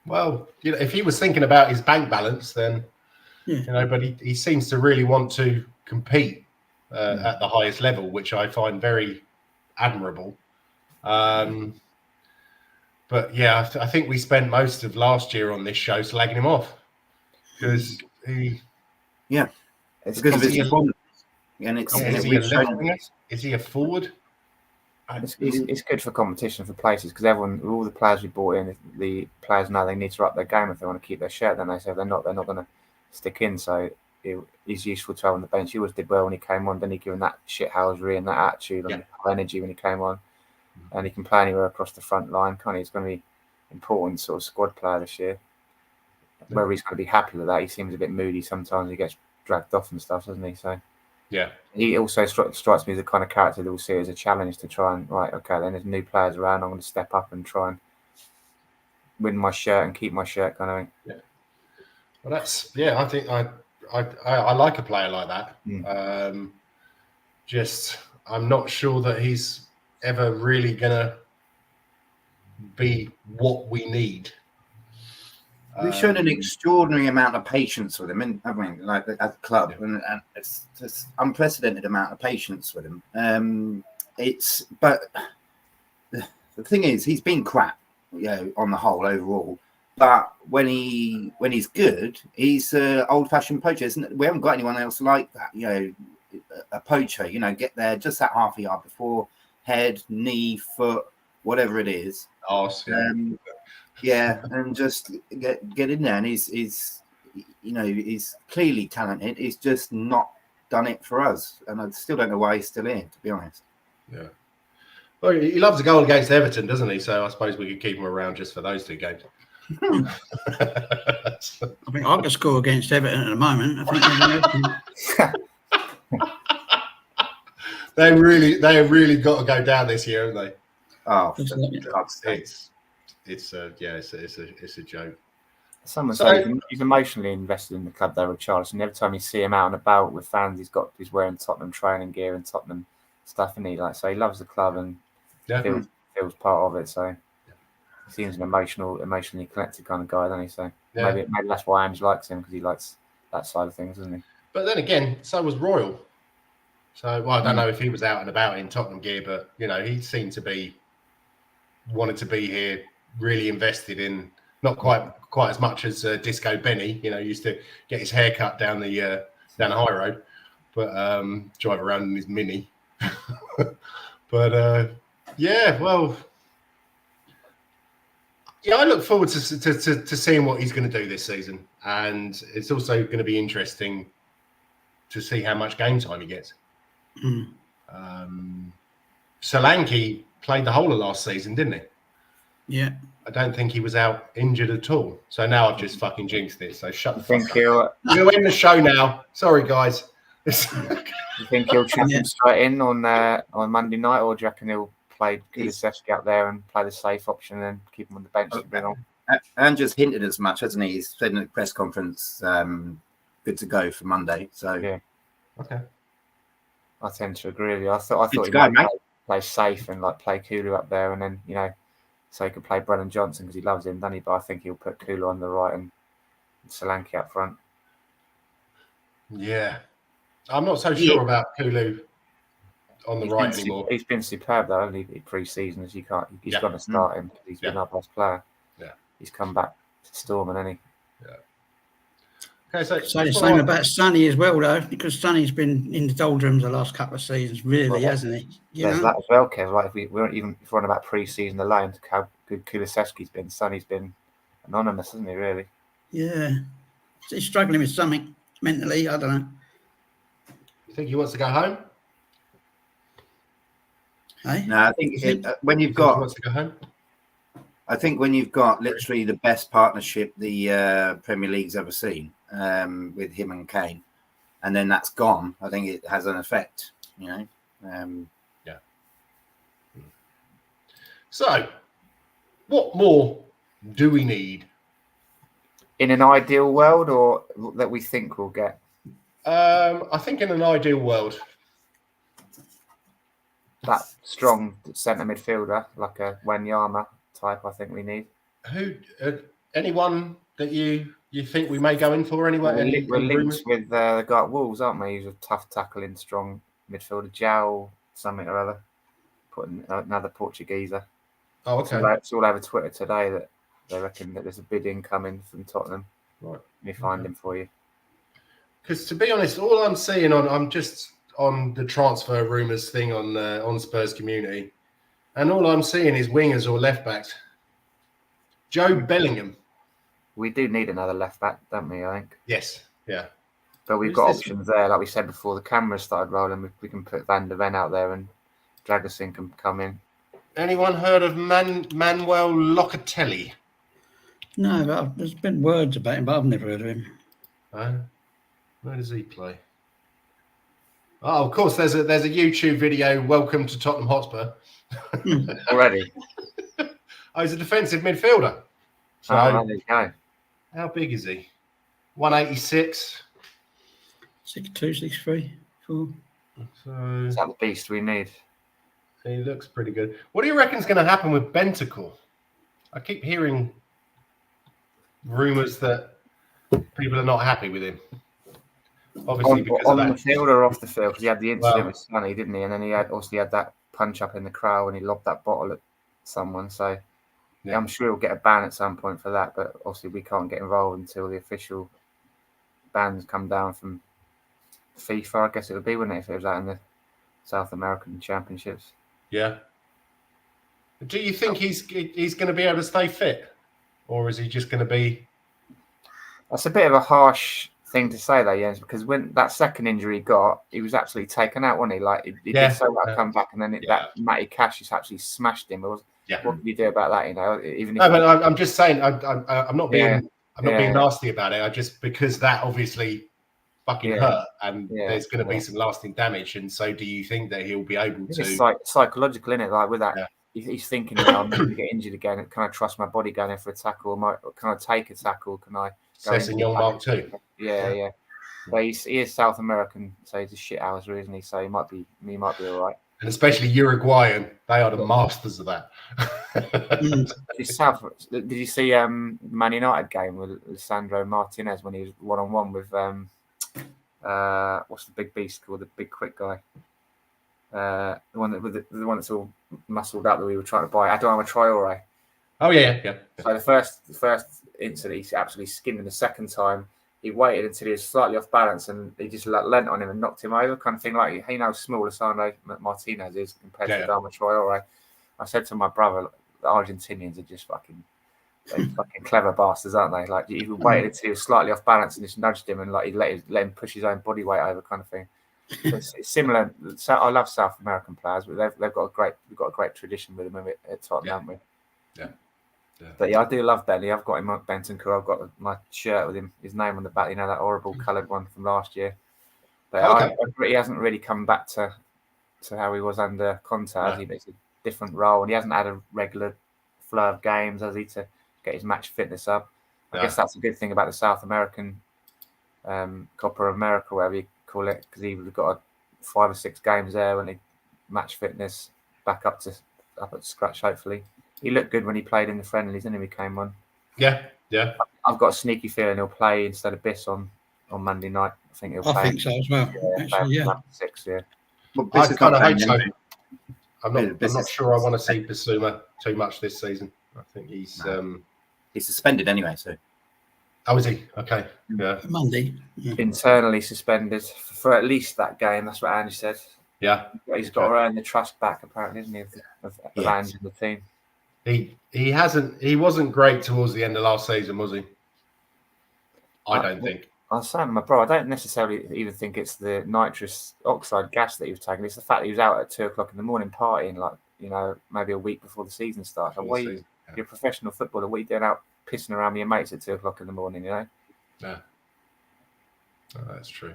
[SPEAKER 1] well, if he was thinking about his bank balance, then but he seems to really want to compete. At the highest level, which I find very admirable. But yeah, I think we spent most of last year on this show slagging him off because
[SPEAKER 2] it's because of his performance. And
[SPEAKER 1] is he a forward?
[SPEAKER 4] It's good for competition for places because all the players we brought in, the players know they need to up their game if they want to keep their shirt. Then they say they're not going to stick in. So he's useful to have on the bench. He always did well when he came on. Didn't he give him that shithousery and that attitude and energy when he came on? And he can play anywhere across the front line, can't he? He's going to be important sort of squad player this year. Whether he's going to be happy with that, he seems a bit moody sometimes. He gets dragged off and stuff, doesn't he? So
[SPEAKER 1] yeah,
[SPEAKER 4] he also strikes me as the kind of character that will see it as a challenge to try and then there's new players around. I'm going to step up and try and win my shirt and keep my shirt, kind of thing.
[SPEAKER 1] Yeah. Well, I think I like a player like that. I'm not sure that he's ever really gonna be what we need.
[SPEAKER 2] We've shown an extraordinary amount of patience with him, haven't we? Like at the club, and it's just unprecedented amount of patience with him. But the thing is, he's been crap, on the whole overall. But when he's good, he's an old-fashioned poacher. We haven't got anyone else like that. A poacher. Get there just that half a yard before head, knee, foot, whatever it is. And just get in there. And he's clearly talented. He's just not done it for us. And I still don't know why he's still here, to be honest.
[SPEAKER 1] Yeah. Well, he loves a goal against Everton, doesn't he? So I suppose we could keep him around just for those 2 games.
[SPEAKER 3] I think I could score against Everton at the moment. I think
[SPEAKER 1] they have really got to go down this year, haven't they?
[SPEAKER 2] Oh,
[SPEAKER 1] it's a joke.
[SPEAKER 4] Someone said he's emotionally invested in the club there with Richarlison. Every time you see him out and about with fans, he's wearing Tottenham training gear and Tottenham stuff, and he loves the club and feels part of it. So he seems an emotionally connected kind of guy, doesn't he? So maybe that's why Ange likes him, because he likes that side of things, doesn't he?
[SPEAKER 1] But then again, so was Royal. So I don't know if he was out and about in Tottenham gear, but he seemed to be wanted to be here, really invested in, not quite as much as Disco Benny. Used to get his hair cut down the high road, but drive around in his Mini. But I look forward to seeing what he's going to do this season, and it's also going to be interesting to see how much game time he gets. Solanke played the whole of last season, didn't he?
[SPEAKER 3] Yeah.
[SPEAKER 1] I don't think he was out injured at all. So now I've just fucking jinxed it. So shut the fuck up. We're going to end the show now. Sorry, guys.
[SPEAKER 4] You think he'll chuck him straight in on Monday night, or do you reckon he'll play Kulusevski up there and play the safe option and then keep him on the bench to bring on?
[SPEAKER 2] And just hinted as much, hasn't he? He's said in the press conference, good to go for Monday. So
[SPEAKER 1] yeah. Okay.
[SPEAKER 4] I tend to agree with you. I thought
[SPEAKER 2] Good
[SPEAKER 4] he
[SPEAKER 2] to go,
[SPEAKER 4] might
[SPEAKER 2] mate.
[SPEAKER 4] play safe and like play Kulu up there, and then so he could play Brennan Johnson because he loves him, doesn't he? But I think he'll put Kulu on the right and Solanke up front.
[SPEAKER 1] Yeah, I'm not so sure about Kulu on the right anymore.
[SPEAKER 4] He's been superb though, only pre-season. As you can't, he's got to start him because he's been our best player.
[SPEAKER 1] Yeah,
[SPEAKER 4] he's come back to Storm, and any.
[SPEAKER 1] Yeah. Okay, so
[SPEAKER 3] Say the same about Sonny as well, though, because Sonny's been in the doldrums the last couple of seasons, really, hasn't he?
[SPEAKER 4] There's that as well, Kev. Like if we're on about pre-season alone, how good Kulusevski's been. Sonny's been anonymous, hasn't he? Really?
[SPEAKER 3] Yeah, he's struggling with something mentally. I don't know.
[SPEAKER 1] You think he wants to go home?
[SPEAKER 3] Hey?
[SPEAKER 2] No, I think when you've got, he wants to go home. I think when you've got literally the best partnership the Premier League's ever seen, with him and Kane, and then that's gone, I think it has an effect, Yeah.
[SPEAKER 1] So, what more do we need?
[SPEAKER 4] In an ideal world, or that we think we'll get?
[SPEAKER 1] I think in an ideal world,
[SPEAKER 4] that strong centre midfielder, like a Wanyama type, I think we need.
[SPEAKER 1] Who? Anyone that you think we may go in for anyway?
[SPEAKER 4] We're linked with the guy at Wolves, aren't we? He's a tough tackling, strong midfielder. João something or other. Putting another Portugueser.
[SPEAKER 1] Oh, okay.
[SPEAKER 4] It's all over Twitter today that they reckon that there's a bid incoming from Tottenham.
[SPEAKER 1] Right.
[SPEAKER 4] Let me find him for you.
[SPEAKER 1] Because to be honest, all I'm seeing I'm just on the transfer rumours thing on Spurs Community, and all I'm seeing is wingers or left backs. Joe Bellingham.
[SPEAKER 4] We do need another left back, don't we? I think.
[SPEAKER 1] Yes. Yeah.
[SPEAKER 4] But we've got options there, like we said before. The cameras started rolling. We can put Van der Ven out there, and Dragusin can come in.
[SPEAKER 1] Anyone heard of Manuel Locatelli?
[SPEAKER 3] No, but there's been words about him, but I've never heard of him.
[SPEAKER 1] Where does he play? Oh, of course, there's a YouTube video. Welcome to Tottenham Hotspur.
[SPEAKER 4] Already.
[SPEAKER 1] Oh, he's a defensive midfielder. So
[SPEAKER 4] there you go.
[SPEAKER 1] How big is he? 186.
[SPEAKER 3] 6'2", 6'3", 4.
[SPEAKER 1] So
[SPEAKER 4] is that the beast we need?
[SPEAKER 1] He looks pretty good. What do you reckon is going to happen with Bentacle? I keep hearing rumours that people are not happy with him. Obviously, because
[SPEAKER 4] on the field or off the field, because he had the incident with Sonny, didn't he? And then he also had that punch up in the crowd when he lobbed that bottle at someone. So I'm sure he'll get a ban at some point for that. But obviously, we can't get involved until the official bans come down from FIFA. I guess it would be, wouldn't it, if it was out in the South American Championships?
[SPEAKER 1] Yeah. Do you think he's going to be able to stay fit, or is he just going to be?
[SPEAKER 4] That's a bit of a harsh thing to say, though, Jens, because when that second injury he got, he was absolutely taken out, wasn't he? Like he did so well come back, and then that Matty Cash just actually smashed him. What can you do about that? Even if
[SPEAKER 1] but I'm just saying, I'm not being being nasty about it. I just because that obviously fucking hurt, and there's going to be some lasting damage. And so, do you think that he'll be able to?
[SPEAKER 4] It's psychological, isn't it? Like with that. Yeah. He's thinking, I'm going to get injured again. Can I trust my body going in for a tackle? Can I take a tackle? Can I go in
[SPEAKER 1] Mark too?
[SPEAKER 4] Yeah. But he is South American, so he's a shit houser, isn't he? So he might be all right.
[SPEAKER 1] And especially Uruguayan, they are the masters of that.
[SPEAKER 4] Did you see Man United game with Lisandro Martinez when he was 1-on-1 with what's the big beast called, the big quick guy? The one that's all muscled up that we were trying to buy, Adama Traore.
[SPEAKER 1] Oh yeah.
[SPEAKER 4] So the first incident, he absolutely skinned him. The second time, he waited until he was slightly off balance, and he just leant on him and knocked him over, kind of thing. Like he knows small Lisandro Martinez is compared to Adama Traore. I said to my brother, the Argentinians are just fucking clever bastards, aren't they? Like he waited until he was slightly off balance and just nudged him, and like he let him push his own body weight over, kind of thing. It's similar. So I love South American players, but we've got a great tradition with them at Tottenham, haven't we?
[SPEAKER 1] Yeah.
[SPEAKER 4] But I do love Benny. I've got him at Bentancur. I've got my shirt with his name on the back. That horrible coloured one from last year. But he hasn't really come back to how he was under Conte. No. It's a different role, and he hasn't had a regular flow of games, has he, to get his match fitness up? I guess that's a good thing about the South American Copa America, whatever you call it, because he would have got a 5 or 6 games there when he match fitness back up at scratch. Hopefully, he looked good when he played in the friendlies, and he became one.
[SPEAKER 1] Yeah.
[SPEAKER 4] I've got a sneaky feeling he'll play instead of Biss on Monday night. I think he'll play.
[SPEAKER 3] I think so as well. Actually, yeah.
[SPEAKER 4] 6, yeah.
[SPEAKER 2] Well,
[SPEAKER 1] I
[SPEAKER 2] this is
[SPEAKER 1] kind
[SPEAKER 2] not
[SPEAKER 1] of hope
[SPEAKER 2] playing
[SPEAKER 1] so.
[SPEAKER 2] anyway.
[SPEAKER 1] I'm not sure I want to see Bissouma too much this season. I think he's
[SPEAKER 2] suspended anyway. So,
[SPEAKER 1] oh, is he? Okay, yeah,
[SPEAKER 3] Monday. Yeah.
[SPEAKER 4] Internally suspended for at least that game. That's what Ange said.
[SPEAKER 1] yeah.
[SPEAKER 4] He's got to earn the trust back, apparently, isn't he, of Ange and the team.
[SPEAKER 1] He wasn't great towards the end of last season, was he? I don't think.
[SPEAKER 4] I was saying, my bro, I don't necessarily even think it's the nitrous oxide gas that he was taking. It's the fact that he was out at 2:00 in the morning partying, like, you know, maybe a week before the season starts. Like, you're a professional footballer. What are you doing out pissing around with your mates at 2:00 in the morning, you know?
[SPEAKER 1] Yeah. Oh, that's true.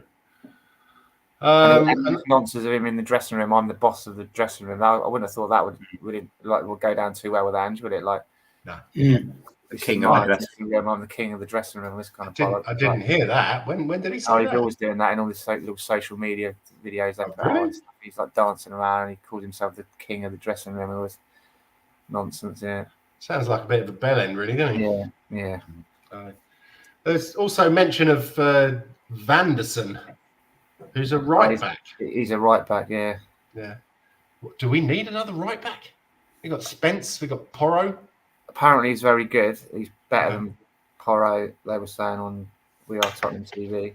[SPEAKER 4] And nonsense of him in the dressing room. I'm the boss of the dressing room. I wouldn't have thought that would go down too well with Ange, would it? Like,
[SPEAKER 1] no.
[SPEAKER 2] The king of the dressing
[SPEAKER 4] room. I'm the king of the dressing room. This kind of.
[SPEAKER 1] I didn't hear that. When did he say that?
[SPEAKER 4] He's always doing that in all his little social media videos.
[SPEAKER 1] Really?
[SPEAKER 4] He's like dancing around. And he calls himself the king of the dressing room. It was nonsense. Yeah.
[SPEAKER 1] Sounds like a bit of a bell end, really, doesn't he?
[SPEAKER 4] Yeah.
[SPEAKER 1] There's also mention of Vanderson, who's a right back.
[SPEAKER 4] He's a right back. Yeah.
[SPEAKER 1] Yeah. Do we need another right back? We got Spence. We got Porro.
[SPEAKER 4] Apparently, he's very good. He's better than Porro. They were saying on We Are Tottenham TV.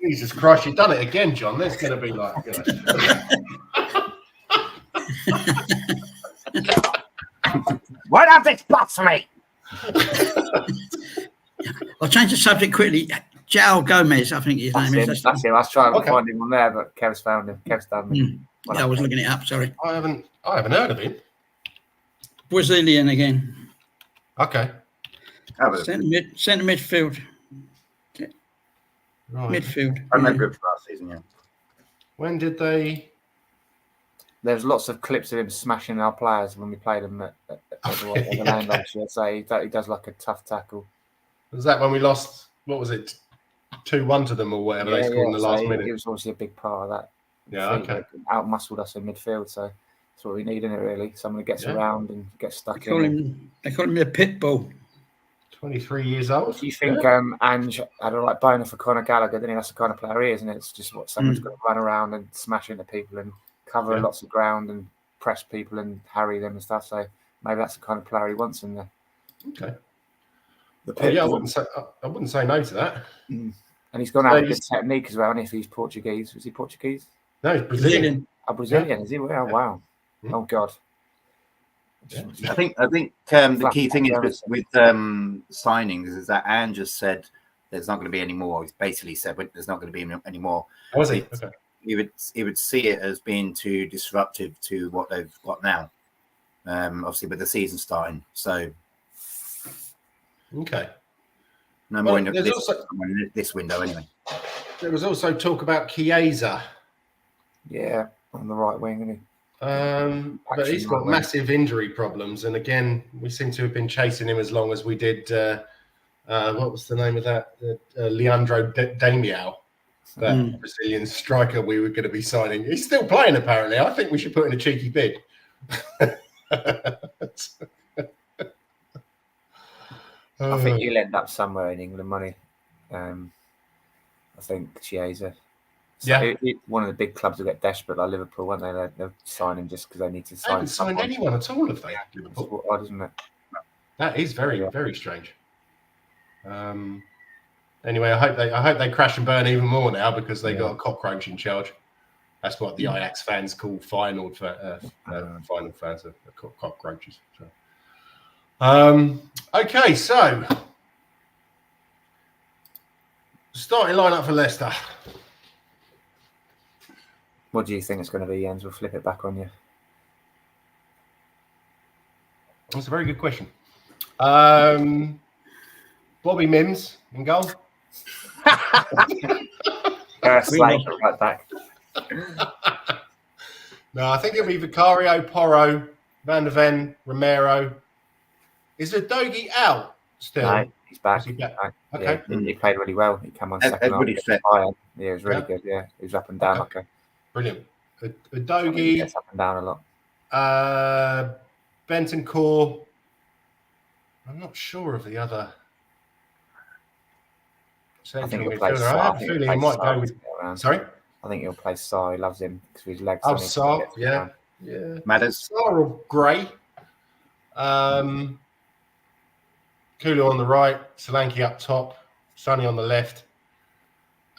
[SPEAKER 1] Jesus Christ, you've done it again, John. There's going to be like.
[SPEAKER 2] Why not this blasphemy?
[SPEAKER 3] I'll change the subject quickly. João Gomez, I think his name is.
[SPEAKER 4] That's him. I was trying to find him on there, but Kev's found him. Kev's done me.
[SPEAKER 3] I was looking it up. Sorry.
[SPEAKER 1] I haven't heard of him.
[SPEAKER 3] Brazilian again.
[SPEAKER 1] Okay.
[SPEAKER 3] Centre midfield.
[SPEAKER 1] Right.
[SPEAKER 3] Midfield.
[SPEAKER 2] I remember it for last season, yeah.
[SPEAKER 1] When did they?
[SPEAKER 4] There's lots of clips of him smashing our players when we played him at the land last year. So he does like a tough tackle.
[SPEAKER 1] Was that when we lost? What was it? 2-1 to them or whatever they scored in the last minute.
[SPEAKER 4] He was obviously a big part of that.
[SPEAKER 1] Yeah, okay.
[SPEAKER 4] Out muscled us in midfield, so that's what we need, isn't it? Really, someone who gets around and gets stuck in.
[SPEAKER 3] They call him a pit bull.
[SPEAKER 1] 23 years old.
[SPEAKER 4] Do you think Ange had a right boner for Conor Gallagher? Didn't he? That's the kind of player he is, and it's just what someone's got to run around and smash into people and cover lots of ground and press people and harry them and stuff. So maybe that's the kind of player he wants in there.
[SPEAKER 1] Okay. I wouldn't say no to that.
[SPEAKER 4] And he's gone out with good technique as well. And if he's Portuguese, was he Portuguese?
[SPEAKER 1] No, he's Brazilian.
[SPEAKER 4] Brazilian, is he? Oh, wow. Oh God.
[SPEAKER 2] Yeah. I think the key thing is with signings is that Anne just said there's not going to be any more. He's basically said there's not going to be any more.
[SPEAKER 1] Oh, was he? Okay.
[SPEAKER 2] He would see it as being too disruptive to what they've got now. Obviously with the season starting. So
[SPEAKER 1] okay.
[SPEAKER 2] No more in this window anyway.
[SPEAKER 1] There was also talk about Chiesa.
[SPEAKER 4] Yeah, on the right wing, isn't he?
[SPEAKER 1] But he's got massive injury problems, and again, we seem to have been chasing him as long as we did. What was the name of that? Leandro Damião, that Brazilian striker we were going to be signing. He's still playing, apparently. I think we should put in a cheeky bid.
[SPEAKER 4] I think he'll end up somewhere in England, money. I think Chiesa. So one of the big clubs will get desperate, like Liverpool, won't they? They'll sign him just because they need to sign.
[SPEAKER 1] They haven't signed anyone at all, have they? Liverpool.
[SPEAKER 4] Odd, isn't it?
[SPEAKER 1] That is very, very strange. Anyway, I hope they crash and burn even more now because they got a cockroach in charge. That's what the Ajax fans call final fans of cockroaches. So. Okay, so starting lineup for Leicester.
[SPEAKER 4] What do you think it's going to be, Jens? We'll flip it back on you.
[SPEAKER 1] That's a very good question. Bobby Mims in goal.
[SPEAKER 4] Right back.
[SPEAKER 1] No, I think it'll be Vicario, Porro, Van der Ven, Romero. Is Udogie out still?
[SPEAKER 4] No, he's back.
[SPEAKER 1] Is he back?
[SPEAKER 4] Okay. Yeah, he played really well. He came on second.
[SPEAKER 2] Everybody's fit.
[SPEAKER 4] Yeah, it was really good. Yeah, he was up and down like
[SPEAKER 1] Brilliant.
[SPEAKER 4] He
[SPEAKER 1] Udogie,
[SPEAKER 4] gets up and down a lot.
[SPEAKER 1] Bentancur. I'm not sure of the other central midfielder. I have a feeling he might go with. Sorry?
[SPEAKER 4] I think he'll play Sarr. He loves him because of his legs.
[SPEAKER 1] Oh, Sarr, yeah.
[SPEAKER 2] Matters.
[SPEAKER 1] Sarr or Gray. Kulu on the right, Solanke up top, Sonny on the left.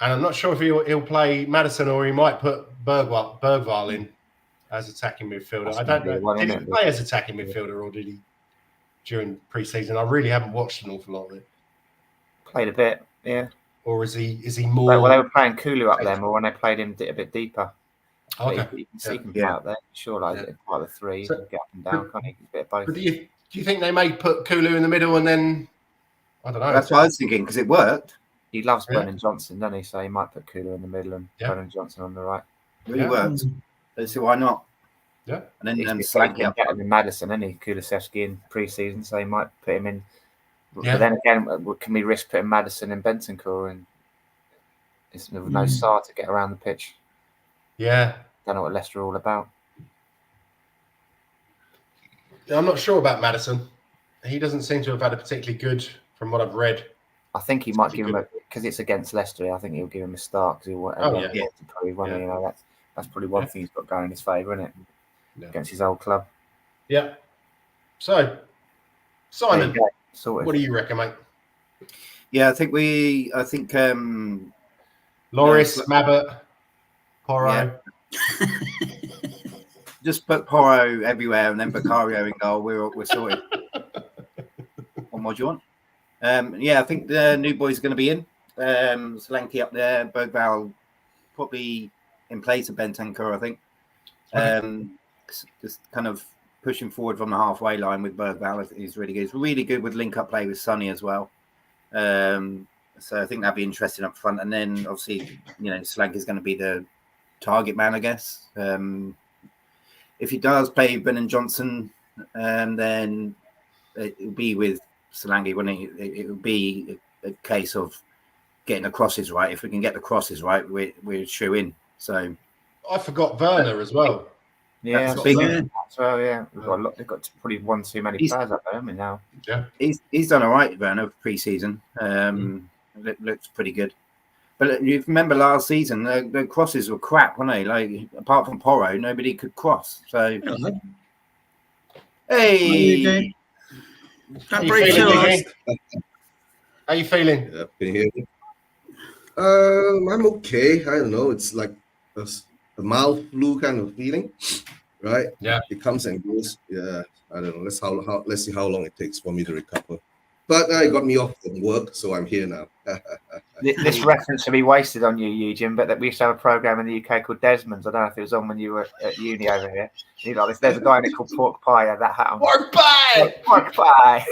[SPEAKER 1] And I'm not sure if he'll play Maddison or he might put Bergwall in as attacking midfielder. I don't know. Did he play as attacking midfielder or did he during pre-season? I really haven't watched an awful lot of it.
[SPEAKER 4] Played a bit, yeah.
[SPEAKER 1] Or is he more?
[SPEAKER 4] Well, they were playing Kulu up there more when they played him a bit deeper.
[SPEAKER 1] Okay.
[SPEAKER 4] You can see him play out there. Sure, like the three, so, get up and down, can't he? A bit of both.
[SPEAKER 1] But do you think they may put Kulu in the middle and then I don't know?
[SPEAKER 2] That's what I was thinking because it worked.
[SPEAKER 4] He loves Brennan Johnson, doesn't he? So he might put Kulu in the middle and Brennan Johnson on the right.
[SPEAKER 2] Really worked. Let's see why not.
[SPEAKER 1] Yeah.
[SPEAKER 2] And then Solanke up.
[SPEAKER 4] Better than Maddison, isn't he? Kulusevski in pre-season, so he might put him in. Yeah. But then again, can we risk putting Maddison and Bentancur in? There's no Sarr to get around the pitch.
[SPEAKER 1] Yeah.
[SPEAKER 4] Don't know what Leicester are all about.
[SPEAKER 1] I'm not sure about Maddison. He doesn't seem to have had a particularly good, from what I've read.
[SPEAKER 4] I think he might give him because it's against Leicester. I think he'll give him a start because he'll want to prove. You know, that's probably one thing he's got going in his favour, isn't it? Yeah. Against his old club.
[SPEAKER 1] Yeah. So, Simon, what do you reckon, mate?
[SPEAKER 2] Yeah, I think
[SPEAKER 1] Loris, Mabbott, Porro.
[SPEAKER 2] Yeah. Just put Porro everywhere and then Vicario in goal. We're sorted. What more do you want? I think the new boy's going to be in. Solanke up there, Bergwall probably in place of Bentancur, I think. Just kind of pushing forward from the halfway line with Bergwall. He's really good. He's really good with link-up play with Sonny as well. So I think that'd be interesting up front. And then obviously, Solanke is going to be the target man, I guess. If he does play Brennan Johnson, then it will be with Solanke, wouldn't it? It will be a case of getting the crosses right. If we can get the crosses right, we're shoe in. So
[SPEAKER 1] I forgot Werner as well.
[SPEAKER 4] Yeah,
[SPEAKER 2] that's big.
[SPEAKER 4] So they've got probably one too many players up there, haven't they, now?
[SPEAKER 1] Yeah,
[SPEAKER 2] he's done all right, Werner, pre-season. Looks pretty good. But you remember last season, the crosses were crap, weren't they? Like apart from Porro, nobody could cross. So hey.
[SPEAKER 1] How you feeling?
[SPEAKER 5] Yeah, can you hear me? I'm okay. I don't know. It's like a mild flu kind of feeling, right?
[SPEAKER 1] Yeah.
[SPEAKER 5] It comes and goes. Yeah, I don't know. Let's see how long it takes for me to recover. But it got me off from work, so I'm here now.
[SPEAKER 4] This reference should be wasted on you, Eugene, but that we used to have a program in the UK called Desmond's. I don't know if it was on when you were at uni over here. There's a guy in it called Pork Pie. Had that hat on.
[SPEAKER 1] Pork Pie!
[SPEAKER 4] Pork Pie!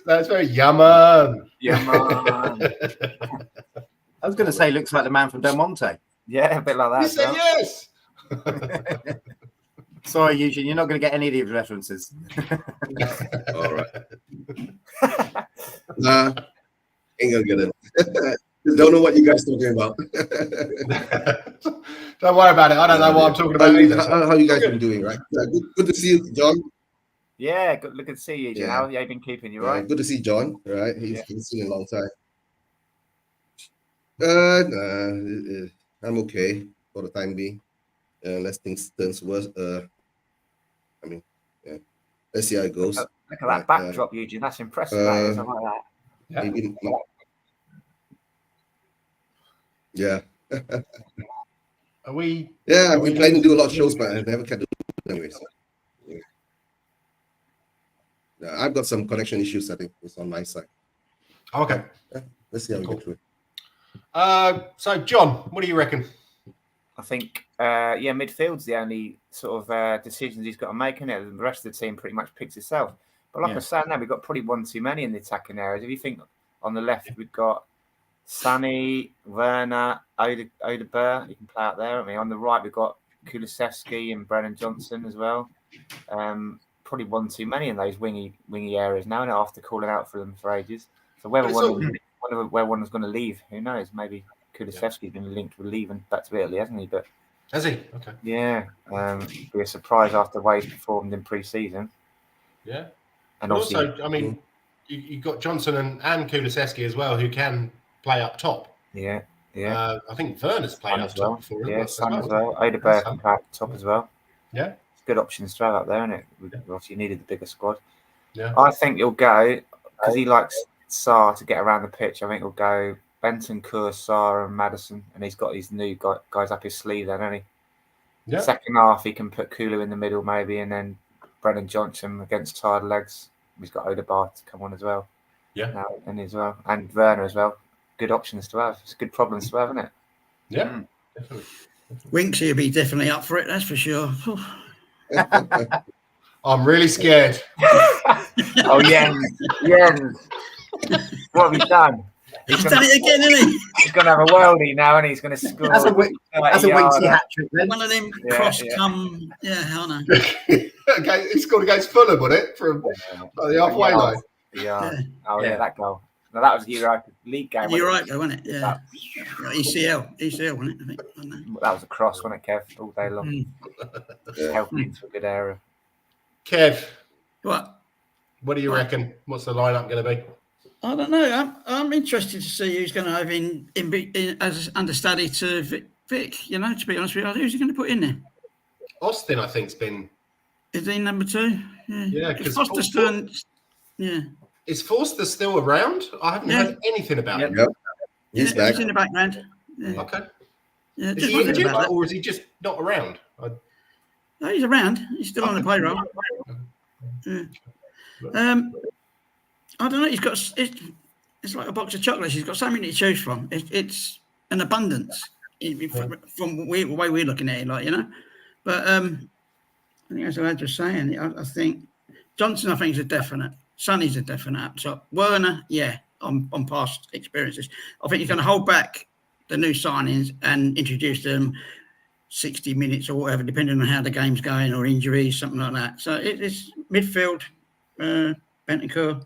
[SPEAKER 1] That's very yummin.
[SPEAKER 2] I was going to say, looks like the man from Del Monte.
[SPEAKER 4] Yeah, a bit like that.
[SPEAKER 1] You said yes.
[SPEAKER 2] Sorry, Eugene, you're not going to get any of these references.
[SPEAKER 5] All right. Nah, ain't gonna get it. Don't know what you guys talking about.
[SPEAKER 1] Don't worry about it. I don't know what I'm talking about either.
[SPEAKER 5] How you guys been doing, right? Good to see you, John.
[SPEAKER 4] Yeah, good to see you, Eugene. How have you been keeping? You right?
[SPEAKER 5] Good to see John. Right, he's been seen a long time. I'm okay for the time being. Unless things turns worse. Let's see how it goes.
[SPEAKER 4] Look at that backdrop, Eugene. That's impressive. That like that.
[SPEAKER 1] Yeah.
[SPEAKER 5] Maybe not. Yeah.
[SPEAKER 1] Are we?
[SPEAKER 5] Yeah, I've been planning to do a lot of shows, but I never can do it anyway. So, yeah, I've got some connection issues. I think it's on my side.
[SPEAKER 1] Okay.
[SPEAKER 5] Yeah, let's see how we get through it.
[SPEAKER 1] So, John, what do you reckon?
[SPEAKER 4] I think, midfield's the only sort of decisions he's got to make, isn't it? The rest of the team pretty much picks itself. But like I was saying now, we've got probably one too many in the attacking areas. If you think on the left, we've got Sonny, Werner, Odegaard, you can play out there. I mean, on the right, we've got Kulusevski and Brennan Johnson as well. Probably one too many in those wingy areas now, and after calling out for them for ages. So where one was going to leave, who knows? Maybe Kulusevski's been linked with leaving back to Italy, hasn't he? But
[SPEAKER 1] Has he? Okay.
[SPEAKER 4] yeah, be a surprise after the way he's performed in pre-season.
[SPEAKER 1] Yeah.
[SPEAKER 4] And
[SPEAKER 1] But also, I mean, you've got Johnson and Kulusevski as well, who can play up top.
[SPEAKER 4] Yeah.
[SPEAKER 1] I think Werner's played up top before.
[SPEAKER 4] Yeah, Son as
[SPEAKER 1] well.
[SPEAKER 4] well. Odegaard can play up top as well.
[SPEAKER 1] Yeah.
[SPEAKER 4] It's good options to have up there, isn't it? Obviously, you needed the bigger squad.
[SPEAKER 1] Yeah.
[SPEAKER 4] I think he'll go, because he likes Sarr to get around the pitch. I think he'll go Bentancur, Sarr and Maddison, and he's got these new guys up his sleeve then, hasn't he?
[SPEAKER 1] Yeah.
[SPEAKER 4] Second half, he can put Kulu in the middle maybe, and then Brennan Johnson against tired legs. He's got Odegaard to come on as well.
[SPEAKER 1] Yeah.
[SPEAKER 4] And Werner as well. Good options to have. It's good problems to have, isn't it?
[SPEAKER 1] Yeah. Definitely.
[SPEAKER 3] Winksy will be definitely up for it, that's for sure.
[SPEAKER 1] I'm really scared.
[SPEAKER 4] Oh, Jens. What have you done?
[SPEAKER 3] He's done it again, isn't he?
[SPEAKER 4] He's going to have a worldie now, and he's going to score.
[SPEAKER 2] That's a Winksy hat trick then.
[SPEAKER 3] One of them come. Yeah, I know.
[SPEAKER 1] Okay, he scored against Fulham, wasn't it? From the halfway line.
[SPEAKER 4] Yeah. Oh, yeah, that goal. No, that was the Europa League game.
[SPEAKER 3] Europa, wasn't it? Yeah. ECL, wasn't it? I think.
[SPEAKER 4] That was a cross, wasn't it, Kev? All day long. Helping into a good area.
[SPEAKER 1] Kev,
[SPEAKER 3] What
[SPEAKER 1] do you reckon? What's the lineup going to be?
[SPEAKER 3] I don't know. I'm interested to see who's going to have in as understudy to Vic. You know, to be honest with you, who's he going to put in there?
[SPEAKER 1] Austin, I think, has been.
[SPEAKER 3] Is he number 2?
[SPEAKER 1] Yeah, because
[SPEAKER 3] Foster's still. Yeah.
[SPEAKER 1] Is Forster still around? I haven't heard anything about him.
[SPEAKER 5] Yep. He's back.
[SPEAKER 3] He's in the background. Yeah.
[SPEAKER 1] Okay.
[SPEAKER 3] Yeah,
[SPEAKER 1] Is he injured, or is he just not around?
[SPEAKER 3] No, he's around. He's still on the payroll. Yeah. I don't know. He's got. It's like a box of chocolates. He's got something to choose from. It's an abundance from the way we're looking at it, like, you know. But I think as I was just saying, I think Johnson, I think, is a definite. Sonny's a definite up top. Werner, on past experiences. I think he's going to hold back the new signings and introduce them 60 minutes or whatever, depending on how the game's going or injuries, something like that. So it's midfield, Bentancur.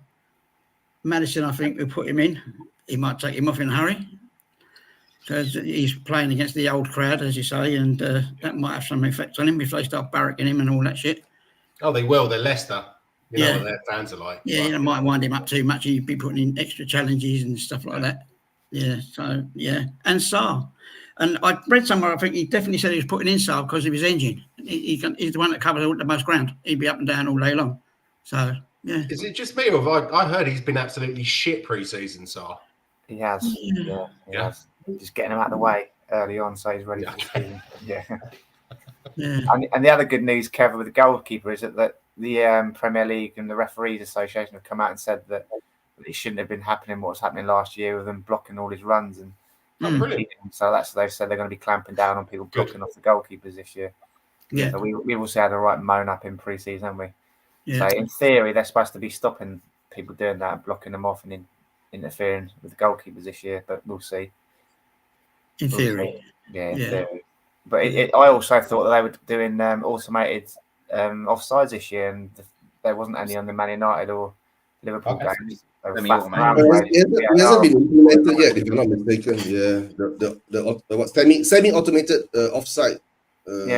[SPEAKER 3] Maddison, I think, we'll put him in. He might take him off in a hurry because he's playing against the old crowd, as you say, and that might have some effect on him if they start barracking him and all that shit.
[SPEAKER 1] Oh, they will. They're Leicester. You know what their fans are like.
[SPEAKER 3] Yeah, you might wind him up too much. He'd be putting in extra challenges and stuff like that. Yeah, so, yeah. And Sarr. And I read somewhere, I think he definitely said he was putting in Sarr because of his engine. He's the one that covers the most ground. He'd be up and down all day long. So, yeah.
[SPEAKER 1] Is it just me, or have I heard he's been absolutely shit pre-season, Sarr?
[SPEAKER 4] He has. Yeah, he has. Just getting him out of the way early on so he's ready for the season. Yeah. And the other good news, Kevin, with the goalkeeper is that the Premier League and the Referees Association have come out and said that it shouldn't have been happening what was happening last year with them blocking all his runs. And so they've said they're going to be clamping down on people blocking off the goalkeepers this year.
[SPEAKER 3] Yeah.
[SPEAKER 4] So we've also had a right moan up in pre-season, haven't we?
[SPEAKER 3] Yeah.
[SPEAKER 4] So in theory, they're supposed to be stopping people doing that and blocking them off and interfering with the goalkeepers this year, but we'll see.
[SPEAKER 3] In theory.
[SPEAKER 4] Yeah, in theory. But I also thought that they were doing automated offsides this year, and there wasn't any on the Man United or Liverpool games.
[SPEAKER 5] It hasn't been implemented yet, if I'm not mistaken. Yeah, the semi-automated offside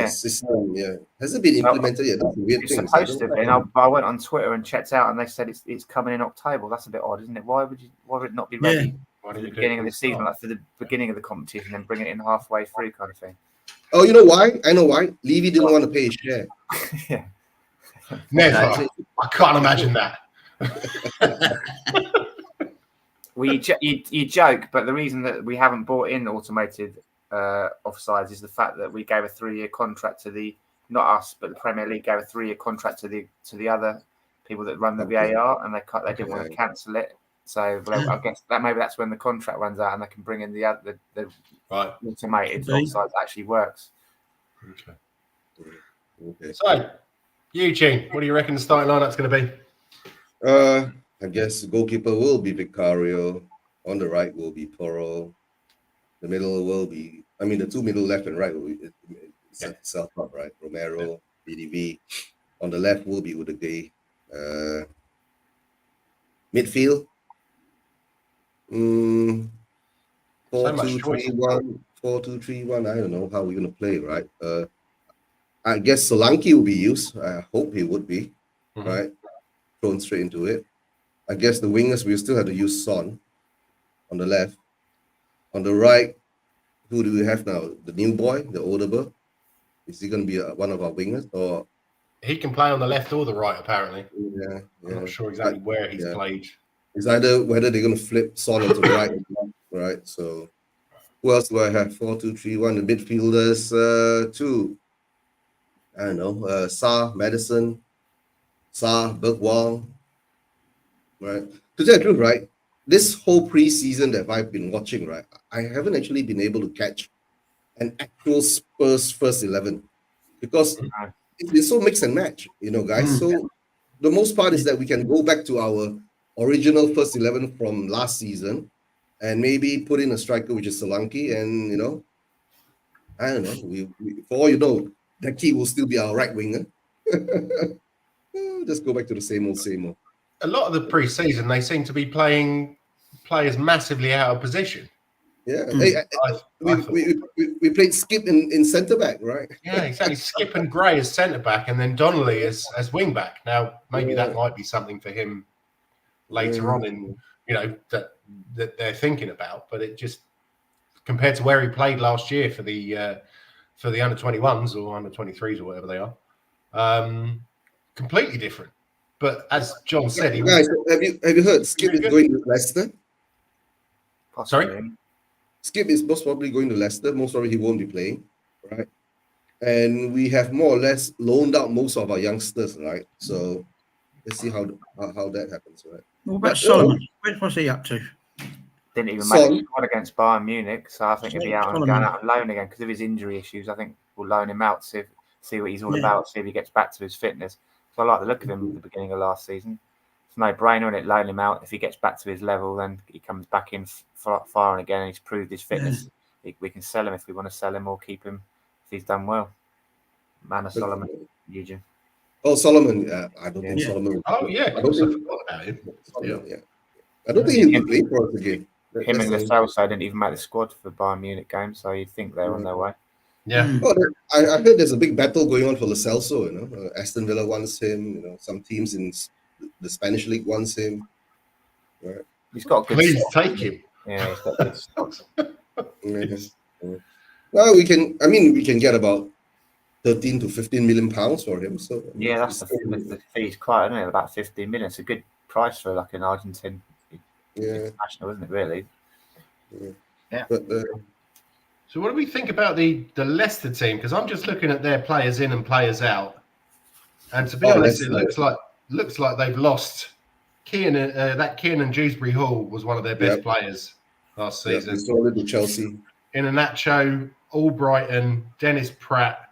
[SPEAKER 5] system. Yeah, hasn't been implemented yet. That's a weird thing.
[SPEAKER 4] It's supposed to be. I went on Twitter and checked out, and they said it's coming in October. That's a bit odd, isn't it? Why would it not be ready at the beginning of the season, like for the beginning of the competition, and bring it in halfway through, kind of thing?
[SPEAKER 5] Oh, you know why? I know why. Levy didn't want to pay his share.
[SPEAKER 4] Yeah.
[SPEAKER 1] Never. I can't imagine that.
[SPEAKER 4] Well, you joke, but the reason that we haven't bought in automated offsides is the fact that we gave a 3-year contract to not us, but the Premier League gave a 3-year contract to the other people that run the VAR, and they didn't want to cancel it. So I guess that's when the contract runs out, and they can bring in the automated offsides actually works.
[SPEAKER 5] Okay.
[SPEAKER 1] So, Eugene, what do you reckon the starting lineup's going to be?
[SPEAKER 5] I guess the goalkeeper will be Vicario. On the right will be Toro. The middle will be, the two middle, left and right, will be itself up, right? Romero, BDV. On the left will be Udegaard.
[SPEAKER 1] much choice.
[SPEAKER 5] 4-2-3-1, 4-2-3-1. I don't know how we're gonna play, right? I guess Solanke will be used. I hope he would be, right? Thrown straight into it. I guess the wingers we still have to use Son on the left. On the right, who do we have now? The new boy, the older boy. Is he gonna be one of our wingers or?
[SPEAKER 1] He can play on the left or the right, apparently.
[SPEAKER 5] Yeah,
[SPEAKER 1] I'm not sure exactly where he's played.
[SPEAKER 5] It's either whether they're gonna flip Son onto the right, right? So who else do I have? 4-2-3-1. The midfielders, two. I don't know. Madison, Berg Wong. Right. To tell the truth, right? This whole preseason that I've been watching, right? I haven't actually been able to catch an actual Spurs first 11 because it's so mix and match, guys. So the most part is that we can go back to our original first 11 from last season and maybe put in a striker, which is Solanke, and I don't know. We for all you know, that key will still be our right winger. Just go back to the same old.
[SPEAKER 1] A lot of the pre-season, they seem to be playing players massively out of position.
[SPEAKER 5] Yeah, we played Skip in centre back, right?
[SPEAKER 1] Yeah, exactly. Skip and Gray as centre back, and then Donnelly as wing back. Now, maybe that might be something for him later on in that they're thinking about. But it just compared to where he played last year for the under 21s or under 23s or whatever they are, completely different. But as John said,
[SPEAKER 5] guys, have you heard Skip is going to Leicester?
[SPEAKER 1] Sorry?
[SPEAKER 5] Skip is most probably going to Leicester. Most probably he won't be playing, right? And we have more or less loaned out most of our youngsters, right? So let's see how that happens, right?
[SPEAKER 3] What about Solomon? What's he up to?
[SPEAKER 4] Didn't even make the squad against Bayern Munich, so I think he'll be going out on loan again because of his injury issues. I think we'll loan him out, see what he's all about, see if he gets back to his fitness. So I like the look of him at the beginning of last season. It's no brainer, and it loan him out. If he gets back to his level, then he comes back in firing again, and he's proved his fitness. Yeah. We can sell him if we want to sell him, or keep him if he's done well. Man of Solomon, Eugene.
[SPEAKER 5] Oh, Solomon. I don't think Solomon.
[SPEAKER 1] Oh yeah, I forgot about him.
[SPEAKER 5] Yeah. I don't think he'll play for us again.
[SPEAKER 4] Him and Lascelles didn't even make the squad for Bayern Munich games, so you'd think they're on their way.
[SPEAKER 1] Yeah.
[SPEAKER 5] Oh, I heard there's a big battle going on for Lo Celso. Aston Villa wants him. Some teams in the Spanish league wants him. Right.
[SPEAKER 4] He's got good.
[SPEAKER 1] Please take him.
[SPEAKER 4] Yeah, he's got good stocks.
[SPEAKER 5] Well, we can get about 13 to 15 million pounds for him. So
[SPEAKER 4] yeah, that's the fee's quite, isn't it? About 15 million. It's a good price for like an Argentine international, isn't it? Really.
[SPEAKER 5] Yeah. But,
[SPEAKER 1] so what do we think about the Leicester team? Because I'm just looking at their players in and players out, and to be honest, it looks like they've lost. Kiernan Dewsbury Hall was one of their best players last season.
[SPEAKER 5] He's sold to Chelsea.
[SPEAKER 1] Iheanacho, Albrighton, Dennis Pratt.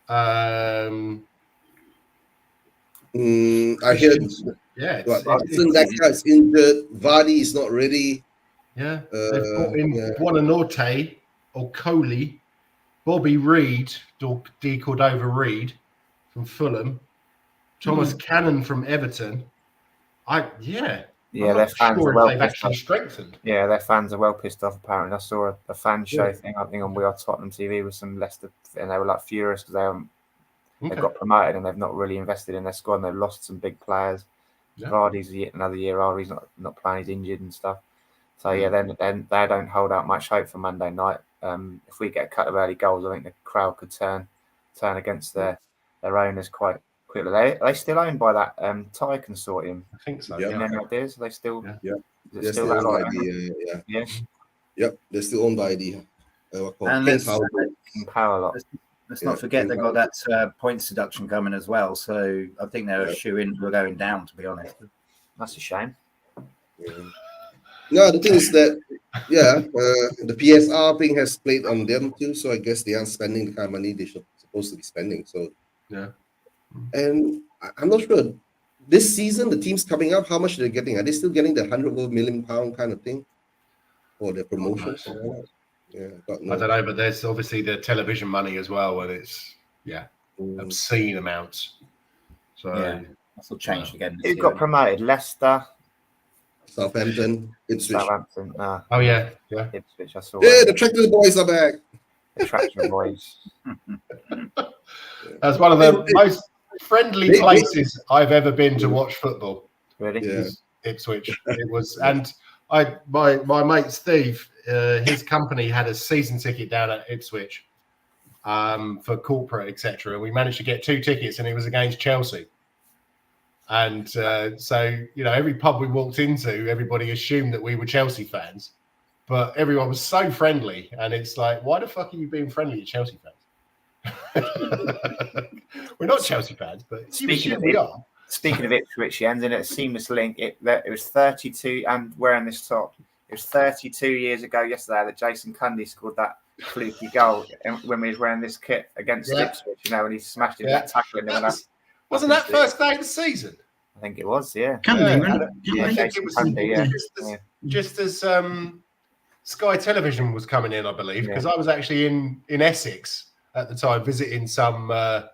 [SPEAKER 5] I hear. That guy's injured. Vardy is not ready.
[SPEAKER 1] Yeah, they've brought in Buonanotte or Coley, Bobby Reed, D. Cordova Reed from Fulham, Thomas Cannon from Everton.
[SPEAKER 4] Their fans are well pissed off.
[SPEAKER 1] Strengthened.
[SPEAKER 4] Yeah, their fans are well pissed off. Apparently, I saw a fan show thing. I think on We Are Tottenham TV with some Leicester, and they were like furious because they've got promoted and they've not really invested in their squad. And they've lost some big players. Yeah. Vardy's another year old. He's not playing. He's injured and stuff. So then they don't hold out much hope for Monday night. If we get a couple of early goals, I think the crowd could turn against their owners quite quickly. Are they still owned by that Thai consortium?
[SPEAKER 1] I think so.
[SPEAKER 4] Any ideas? Are they still?
[SPEAKER 5] Yeah.
[SPEAKER 4] They're still owned by
[SPEAKER 5] yeah. Yep. They're still owned by the.
[SPEAKER 2] And let's not forget they've got that points deduction coming as well. So I think they're a shoe in for going down. To be honest,
[SPEAKER 4] that's a shame.
[SPEAKER 5] Yeah. No, the thing is that, the PSR thing has played on them too. So I guess they aren't spending the kind of money they're supposed to be spending. So, and I'm not sure this season, the teams coming up, how much they're getting. Are they still getting the £100 million kind of thing for their promotions?
[SPEAKER 1] I don't know, but there's obviously the television money as well, and it's obscene amounts. So
[SPEAKER 2] that's all changed again.
[SPEAKER 4] Who got promoted? Leicester.
[SPEAKER 5] Southampton, Ipswich.
[SPEAKER 4] Southampton.
[SPEAKER 1] Oh yeah.
[SPEAKER 4] Ipswich. I saw.
[SPEAKER 5] Yeah, the Tractor Boys are back.
[SPEAKER 4] The Tractor Boys.
[SPEAKER 1] That's one of the most friendly
[SPEAKER 5] They-
[SPEAKER 1] places I've ever been to watch football.
[SPEAKER 4] Really?
[SPEAKER 5] Yeah.
[SPEAKER 1] Was Ipswich. It was, and my mate Steve, his company had a season ticket down at Ipswich for corporate, etc. And we managed to get 2 tickets, and it was against Chelsea. And so, every pub we walked into, everybody assumed that we were Chelsea fans, but everyone was so friendly. And it's like, why the fuck are you being friendly to Chelsea fans? We're not Chelsea fans, but we are.
[SPEAKER 4] Speaking of Ipswich, Jens, in a seamless link, it was 32. I'm wearing this top. It was 32 years ago yesterday that Jason Cundy scored that fluky goal when we was wearing this kit against Ipswich. And he smashed it that tackle.
[SPEAKER 1] Wasn't that first day of the season?
[SPEAKER 4] I think it was. Yeah.
[SPEAKER 1] Just as Sky Television was coming in, I believe, because I was actually in Essex at the time visiting a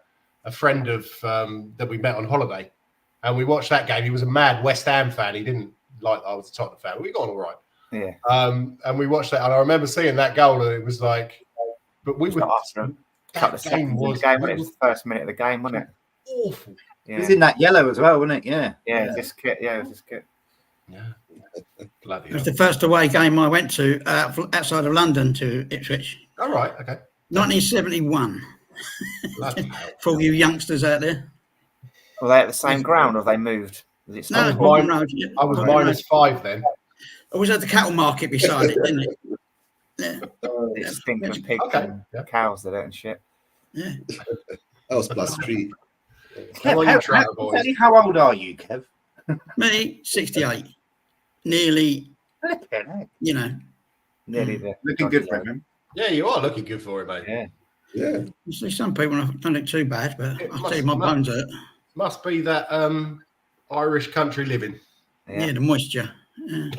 [SPEAKER 1] friend of that we met on holiday, and we watched that game. He was a mad West Ham fan. He didn't like I was a Tottenham fan. We got on all right.
[SPEAKER 4] Yeah.
[SPEAKER 1] And we watched that, and I remember seeing that goal, and it was like, but we were.
[SPEAKER 4] That game was the first minute of the game, wasn't it?
[SPEAKER 1] Awful.
[SPEAKER 2] Yeah. It was in that yellow as well, wasn't it? Yeah.
[SPEAKER 4] Yeah, this kit. Yeah, it was this kit.
[SPEAKER 1] Yeah. Bloody
[SPEAKER 3] it was the first away game I went to outside of London to Ipswich.
[SPEAKER 1] All right. Okay.
[SPEAKER 3] 1971. For all you youngsters out there.
[SPEAKER 4] Were they at the same ground, or have they moved?
[SPEAKER 3] No, it was
[SPEAKER 1] I was -5 then.
[SPEAKER 3] I was at the cattle market beside it, didn't it? Yeah.
[SPEAKER 4] It stinks of pigs and cows that and shit.
[SPEAKER 3] Yeah.
[SPEAKER 5] That was +3.
[SPEAKER 2] How old are you, Kev?
[SPEAKER 3] Me, 68. Nearly,
[SPEAKER 4] nearly there.
[SPEAKER 2] Looking good for him.
[SPEAKER 1] Yeah, you are looking good for it, mate.
[SPEAKER 5] Yeah.
[SPEAKER 3] You see, some people don't look too bad, but I'll tell you, my bones hurt.
[SPEAKER 1] Must be that Irish country living.
[SPEAKER 3] Yeah, the moisture. Yeah.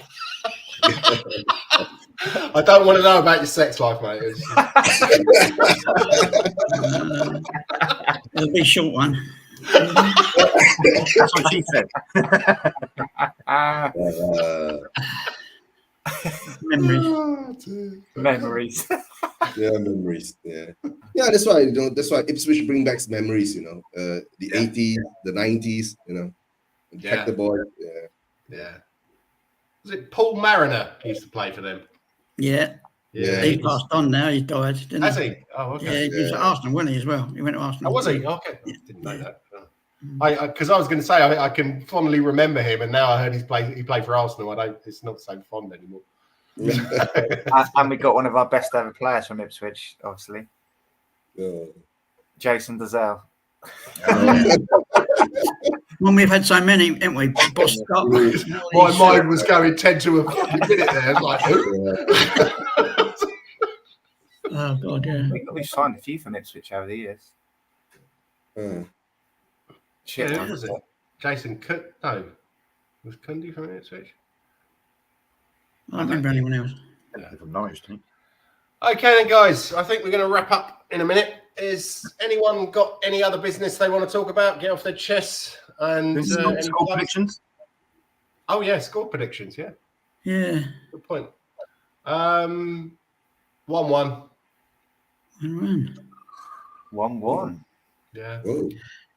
[SPEAKER 1] I don't want to know about your sex life, mate.
[SPEAKER 3] It'll be a short one.
[SPEAKER 2] That's what she said.
[SPEAKER 4] Memories.
[SPEAKER 5] Yeah, memories. Yeah, that's why Ipswich bring back memories. The 80s, the 90s. Check the boy.
[SPEAKER 1] Yeah. Was it Paul Mariner used to play for them?
[SPEAKER 3] Yeah. He passed on now. He died, didn't he?
[SPEAKER 1] Has he? Oh, okay.
[SPEAKER 3] Yeah, he was at Arsenal, wasn't he, as well? He went to Arsenal.
[SPEAKER 1] Oh, was he? Okay. Didn't know that. Because I was going to say I can fondly remember him, and now I heard he played for Arsenal. It's not so fond anymore.
[SPEAKER 4] And we got one of our best ever players from Ipswich, obviously. Jason Dazelle.
[SPEAKER 3] When we've had so many, haven't we? Boss Scott.
[SPEAKER 1] My mind was going 10 to a fucking minute there. I was like, who?
[SPEAKER 3] Oh God, yeah.
[SPEAKER 4] We've signed a few from Ipswich over the years.
[SPEAKER 1] Shit, who was it? Jason no. Was Cundy from Ipswich?
[SPEAKER 3] I don't remember anyone else.
[SPEAKER 2] From Norwich,
[SPEAKER 1] Okay then, guys. I think we're going to wrap up in a minute. Is anyone got any other business they want to talk about? Get off their chests and
[SPEAKER 2] score predictions.
[SPEAKER 1] Oh yeah, score predictions. Yeah.
[SPEAKER 3] Yeah.
[SPEAKER 1] Good point. 1-1.
[SPEAKER 4] 1-1.
[SPEAKER 1] Yeah.
[SPEAKER 5] Oh.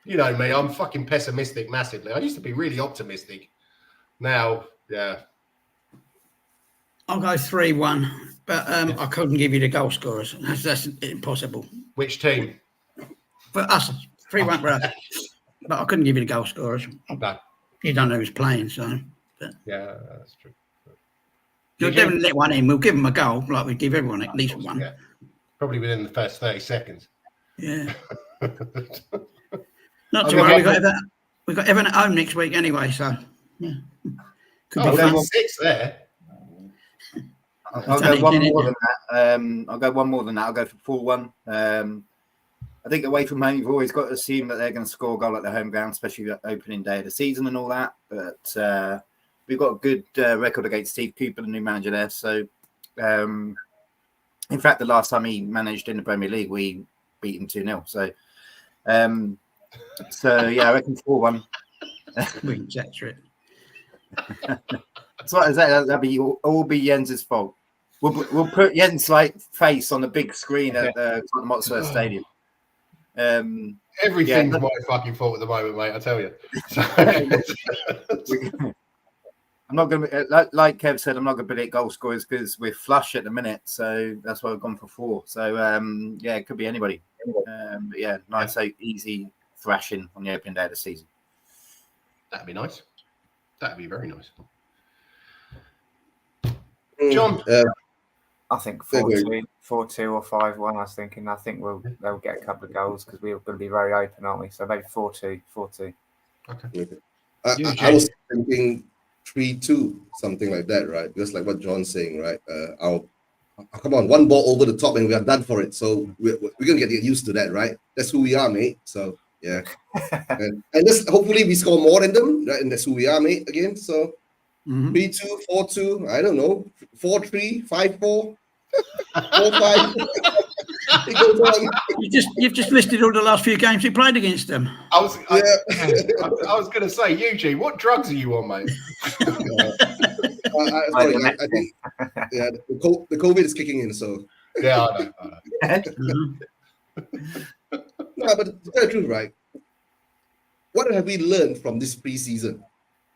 [SPEAKER 1] You know me, I'm fucking pessimistic massively. I used to be really optimistic. Now, yeah.
[SPEAKER 3] I'll go 3-1, but I couldn't give you the goal scorers. That's impossible.
[SPEAKER 1] Which team?
[SPEAKER 3] For us, 3-1 for us. But I couldn't give you the goal scorers.
[SPEAKER 1] No.
[SPEAKER 3] You don't know who's playing, so. But
[SPEAKER 1] yeah, that's true.
[SPEAKER 3] You'll definitely let one in. We'll give them a goal, like we give everyone at least one.
[SPEAKER 1] Yeah. Probably within the first 30 seconds.
[SPEAKER 3] Yeah. Not to worry, we've got Everton at home next week anyway, so yeah.
[SPEAKER 1] Could be fun. 6 there.
[SPEAKER 2] I'll go one more than that. I'll go for 4-1. I think away from home, you've always got to assume that they're going to score a goal at their home ground, especially at opening day of the season and all that. But we've got a good record against Steve Cooper, the new manager there. So, in fact, the last time he managed in the Premier League, we beat him 2-0. So, yeah, I reckon 4-1.
[SPEAKER 3] We can check it.
[SPEAKER 2] That's what I said. That'll be all be Jens's fault. We'll put Jens like face on the big screen at the Tottenham Hotspur Stadium.
[SPEAKER 1] Everything's my fucking fault at the moment, mate. I tell you. So,
[SPEAKER 2] I'm not going to, like Kev said, I'm not going to predict goal scorers because we're flush at the minute. So that's why we've gone for 4. So, it could be anybody. But nice, easy thrashing on the opening day of the season.
[SPEAKER 1] That'd be nice. That'd be very nice. John?
[SPEAKER 4] I think 4-2 or 5-1. I was thinking. I think they'll get a couple of goals because we're going to be very open, aren't we? So maybe 4-2.
[SPEAKER 1] Okay.
[SPEAKER 5] I was thinking 3-2, something like that, right? Just like what John's saying, right? Come on, one ball over the top and we are done for it. So we're going to get used to that, right? That's who we are, mate. So, yeah. and just hopefully we score more than them, right? And that's who we are, mate, again. So 3-2, 4-2, I don't know, 4-3, 5-4, 4-5. It goes on.
[SPEAKER 3] You've just listed all the last few games we played against them.
[SPEAKER 1] I was going to say, Eugene, what drugs are you on, mate?
[SPEAKER 5] I think the COVID is kicking in, so
[SPEAKER 1] yeah, I know.
[SPEAKER 5] No, but to tell the truth, right? What have we learned from this preseason?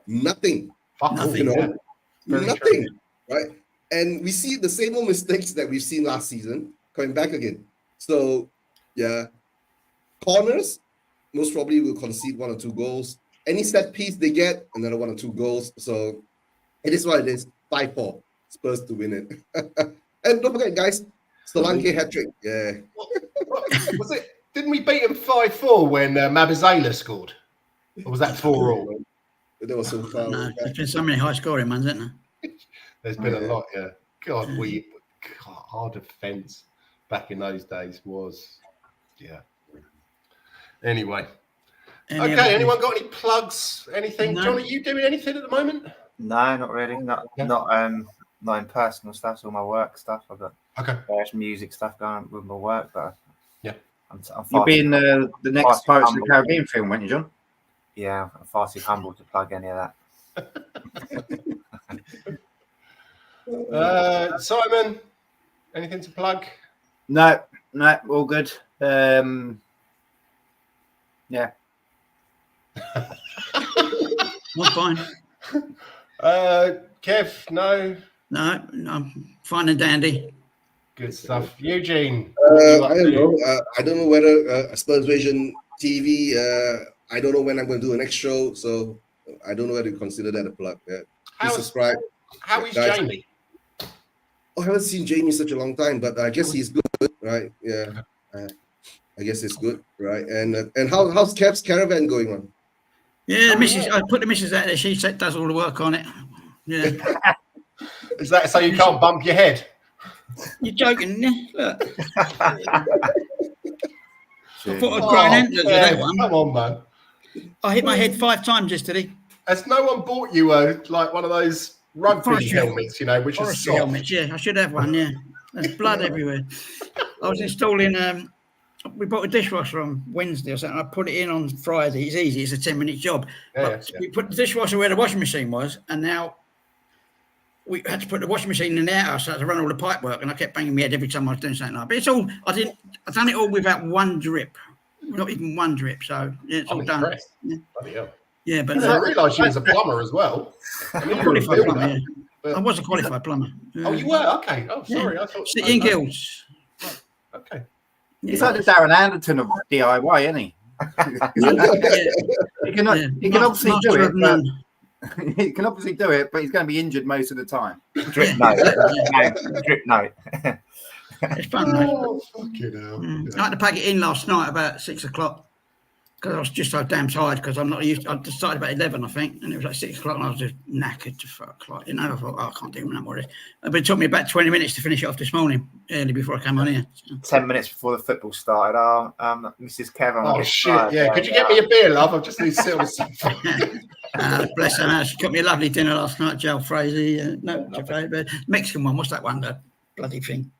[SPEAKER 5] Nothing.
[SPEAKER 3] Nothing.
[SPEAKER 5] Nothing. Right? And we see the same old mistakes that we've seen last season coming back again. So, yeah, corners most probably will concede 1 or 2 goals. Any set piece they get, another 1 or 2 goals. So it is what it is. 5-4. Spurs to win it. And don't forget, guys, Solanke hat-trick. Yeah.
[SPEAKER 1] What was it? Didn't we beat them 5-4 when Mabizela scored? Or was that 4-4?
[SPEAKER 5] That was so far.
[SPEAKER 3] No, there's been so many high-scoring ones, isn't there?
[SPEAKER 1] There's been a lot, yeah. God, our defence back in those days was, yeah. Anyway. Okay, anyone got any plugs? Anything?
[SPEAKER 3] No.
[SPEAKER 1] John, are you doing anything at the moment?
[SPEAKER 4] No, not really. Not in personal stuff. It's all my work stuff. I've got various music stuff going on with my work, but
[SPEAKER 2] You'll be in the next Pirates of the Caribbean film, won't you, John?
[SPEAKER 4] Yeah, I'm far too humble to plug any of
[SPEAKER 1] that. Simon, anything to plug?
[SPEAKER 2] No, all good. Yeah.
[SPEAKER 3] I'm fine.
[SPEAKER 1] Kev, no?
[SPEAKER 3] No, I'm fine and dandy.
[SPEAKER 1] Good stuff. Eugene?
[SPEAKER 5] I don't know. I don't know whether Spurs Vision TV, I don't know when I'm going to do the next show, so I don't know whether to consider that a plug. Yeah. Please subscribe.
[SPEAKER 1] How is
[SPEAKER 5] guys.
[SPEAKER 1] Jamie?
[SPEAKER 5] Oh, I haven't seen Jamie in such a long time, but I guess he's good, right? Yeah. I guess it's good, right? And how's Kev's caravan going on?
[SPEAKER 3] Yeah, I put the missus out there. She does all the work on it. Yeah.
[SPEAKER 1] Is that so you can't bump your head?
[SPEAKER 3] You're joking, yeah? Look. I thought I'd grown into that one.
[SPEAKER 1] Come on, man.
[SPEAKER 3] I hit my head 5 times yesterday.
[SPEAKER 1] Has no one bought you like one of those rugby helmets, which is soft?
[SPEAKER 3] Helmets, yeah. I should have one, yeah. There's blood everywhere. I was installing, we bought a dishwasher on Wednesday or something. I put it in on Friday. It's easy. It's a 10-minute job. We put the dishwasher where the washing machine was, and now we had to put the washing machine in the outhouse, so I had to run all the pipe work, and I kept banging my head every time I was doing something like that. But it's all, I've done it all without one drip. Not even one drip, so yeah, it's all done. Yeah.
[SPEAKER 1] Bloody hell.
[SPEAKER 3] Yeah, but
[SPEAKER 1] I realised you was a plumber as well.
[SPEAKER 3] Qualified plumber, yeah. But I was a qualified plumber.
[SPEAKER 1] Oh, you were? Okay. Oh, sorry. I thought
[SPEAKER 3] City and Guilds.
[SPEAKER 1] Okay.
[SPEAKER 2] He's like the Darren Anderton of DIY, isn't he? He can obviously do it. He can obviously do it, but he's going to be injured most of the time.
[SPEAKER 4] Drip note. Drip note.
[SPEAKER 3] It's fun, mate.
[SPEAKER 1] Oh, fucking hell.
[SPEAKER 3] I had to pack it in last night about 6 o'clock because I was just so damn tired because I'm not used. I just started about 11, I think, and it was like 6 o'clock, and I was just knackered to fuck. Like, I thought, I can't do no more. But it took me about 20 minutes to finish it off this morning, early before I came on here.
[SPEAKER 4] 10 minutes before the football started. Mrs. Kevin.
[SPEAKER 1] Oh shit! Yeah, could you get me a beer, love? I've just need to sit on the sofa.
[SPEAKER 3] Bless her. She cooked me a lovely dinner last night, Jalfrezi. Mexican one. What's that one? The bloody thing.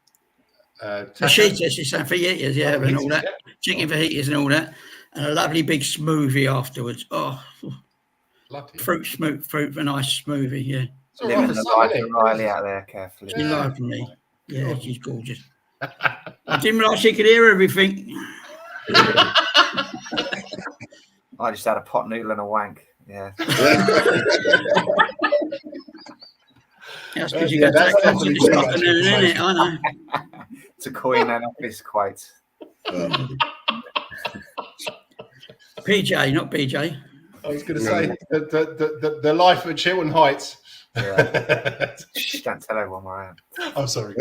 [SPEAKER 3] Fajitas, she's saying fajitas, yeah, and all that. Chicken fajitas and all that. And a lovely big smoothie afterwards. Oh, fruit and ice smoothie, yeah.
[SPEAKER 1] It's all right for
[SPEAKER 4] Living the
[SPEAKER 1] some,
[SPEAKER 4] life
[SPEAKER 1] isn't
[SPEAKER 4] of
[SPEAKER 1] it?
[SPEAKER 4] Riley out there carefully.
[SPEAKER 3] She lied for me. Yeah, she's gorgeous. I didn't realise she could hear everything.
[SPEAKER 4] I just had a pot noodle and a wank. Yeah.
[SPEAKER 3] That's because you
[SPEAKER 1] Yeah,
[SPEAKER 3] got
[SPEAKER 1] that's
[SPEAKER 3] that
[SPEAKER 1] definitely
[SPEAKER 3] this
[SPEAKER 1] too much
[SPEAKER 3] afternoon, isn't it?
[SPEAKER 1] information.
[SPEAKER 3] I know.
[SPEAKER 4] To coin an office quite.
[SPEAKER 3] PJ, not BJ.
[SPEAKER 1] I was going to say the life at Chiltern Heights.
[SPEAKER 4] Yeah. Shh, don't tell everyone where I am.
[SPEAKER 1] I'm sorry.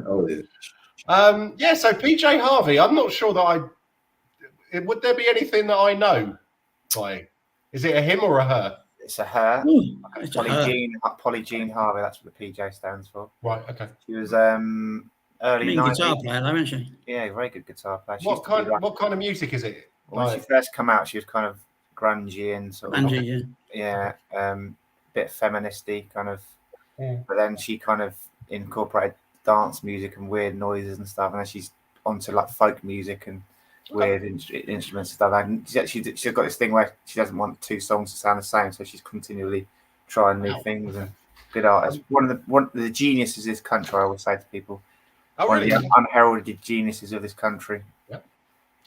[SPEAKER 5] Oh, yeah.
[SPEAKER 1] Yeah, so PJ Harvey, I'm not sure that would there be anything that I know by? Is it a him or a her?
[SPEAKER 4] It's a her.
[SPEAKER 3] Ooh, it's a
[SPEAKER 4] Polly
[SPEAKER 3] her.
[SPEAKER 4] Jean Harvey, that's what the PJ stands for.
[SPEAKER 1] Right, okay.
[SPEAKER 4] She was early
[SPEAKER 3] Mean
[SPEAKER 4] 90s.
[SPEAKER 3] guitar player, though, isn't she?
[SPEAKER 4] Yeah, very good guitar player. She
[SPEAKER 1] What
[SPEAKER 4] used to be
[SPEAKER 1] kind of music is it?
[SPEAKER 4] when she first came out, she was kind of grungy and sort of
[SPEAKER 3] Angie,
[SPEAKER 4] bit feministy kind of.
[SPEAKER 1] Yeah.
[SPEAKER 4] But then she kind of incorporated dance music and weird noises and stuff, and then she's onto like folk music and weird instruments and stuff. And she's got this thing where she doesn't want two songs to sound the same, so she's continually trying new things. And good artist, one of the geniuses of this country. I always say to people,
[SPEAKER 1] Oh, really?
[SPEAKER 4] one of the unheralded geniuses of this country.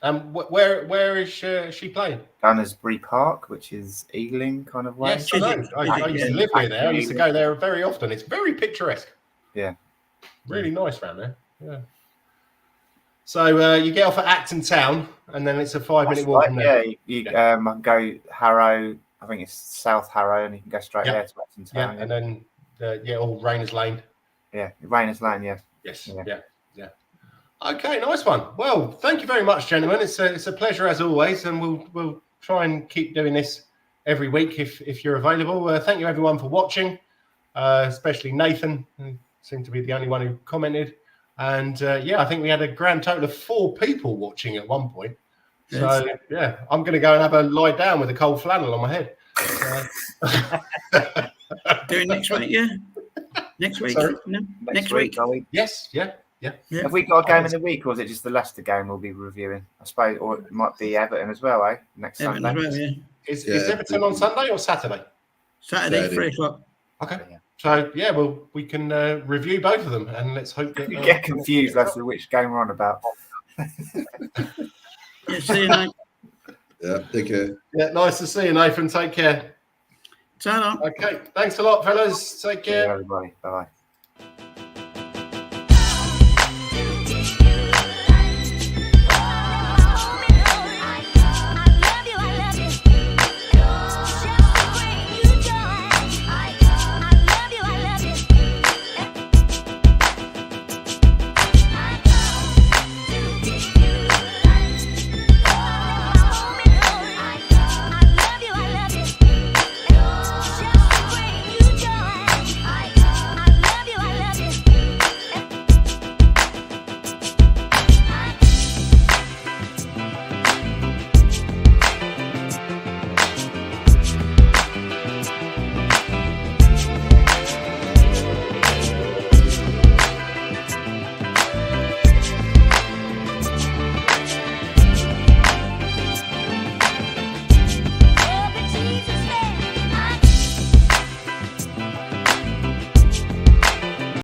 [SPEAKER 1] Where is she playing?
[SPEAKER 4] Gunnersbury Park, which is Ealing kind of way.
[SPEAKER 1] Yes, I know. I used to live near there. I used to go there very often. It's very picturesque.
[SPEAKER 4] Yeah.
[SPEAKER 1] Really nice around there. Yeah. So you get off at Acton Town, and then it's a 5-minute walk from there.
[SPEAKER 4] Yeah, you go Harrow. I think it's South Harrow, and you can go straight there to Acton Town.
[SPEAKER 1] Yeah, and then all Rainers Lane.
[SPEAKER 4] Yeah, Rainers Lane. Yeah.
[SPEAKER 1] Yes. Yeah. Okay, nice one. Well, thank you very much, gentlemen. It's a pleasure as always, and we'll try and keep doing this every week if you're available. Thank you everyone for watching, especially Nathan, who seemed to be the only one who commented. And I think we had a grand total of 4 people watching at one point. So I'm going to go and have a lie down with a cold flannel on my head.
[SPEAKER 3] Doing next week, yeah? Next week?
[SPEAKER 1] Sorry?
[SPEAKER 3] No? Next week?
[SPEAKER 4] Are we?
[SPEAKER 1] Yes, yeah.
[SPEAKER 4] Have we got a game in the week, or is it just the Leicester game we'll be reviewing? I suppose, or it might be Everton as well, next
[SPEAKER 3] Everton
[SPEAKER 4] Sunday.
[SPEAKER 3] as well, yeah.
[SPEAKER 1] Is Everton on Sunday or Saturday?
[SPEAKER 3] Saturday, 3 o'clock.
[SPEAKER 1] Okay. So we can review both of them, and let's hope that
[SPEAKER 4] You get confused as to which game we're on about.
[SPEAKER 3] Yeah, see you, mate.
[SPEAKER 5] Yeah, take care.
[SPEAKER 1] Yeah, nice to see you, Nathan. Take care.
[SPEAKER 3] Ta-ra.
[SPEAKER 1] Okay, thanks a lot, fellas. Take care.
[SPEAKER 4] Everybody, bye.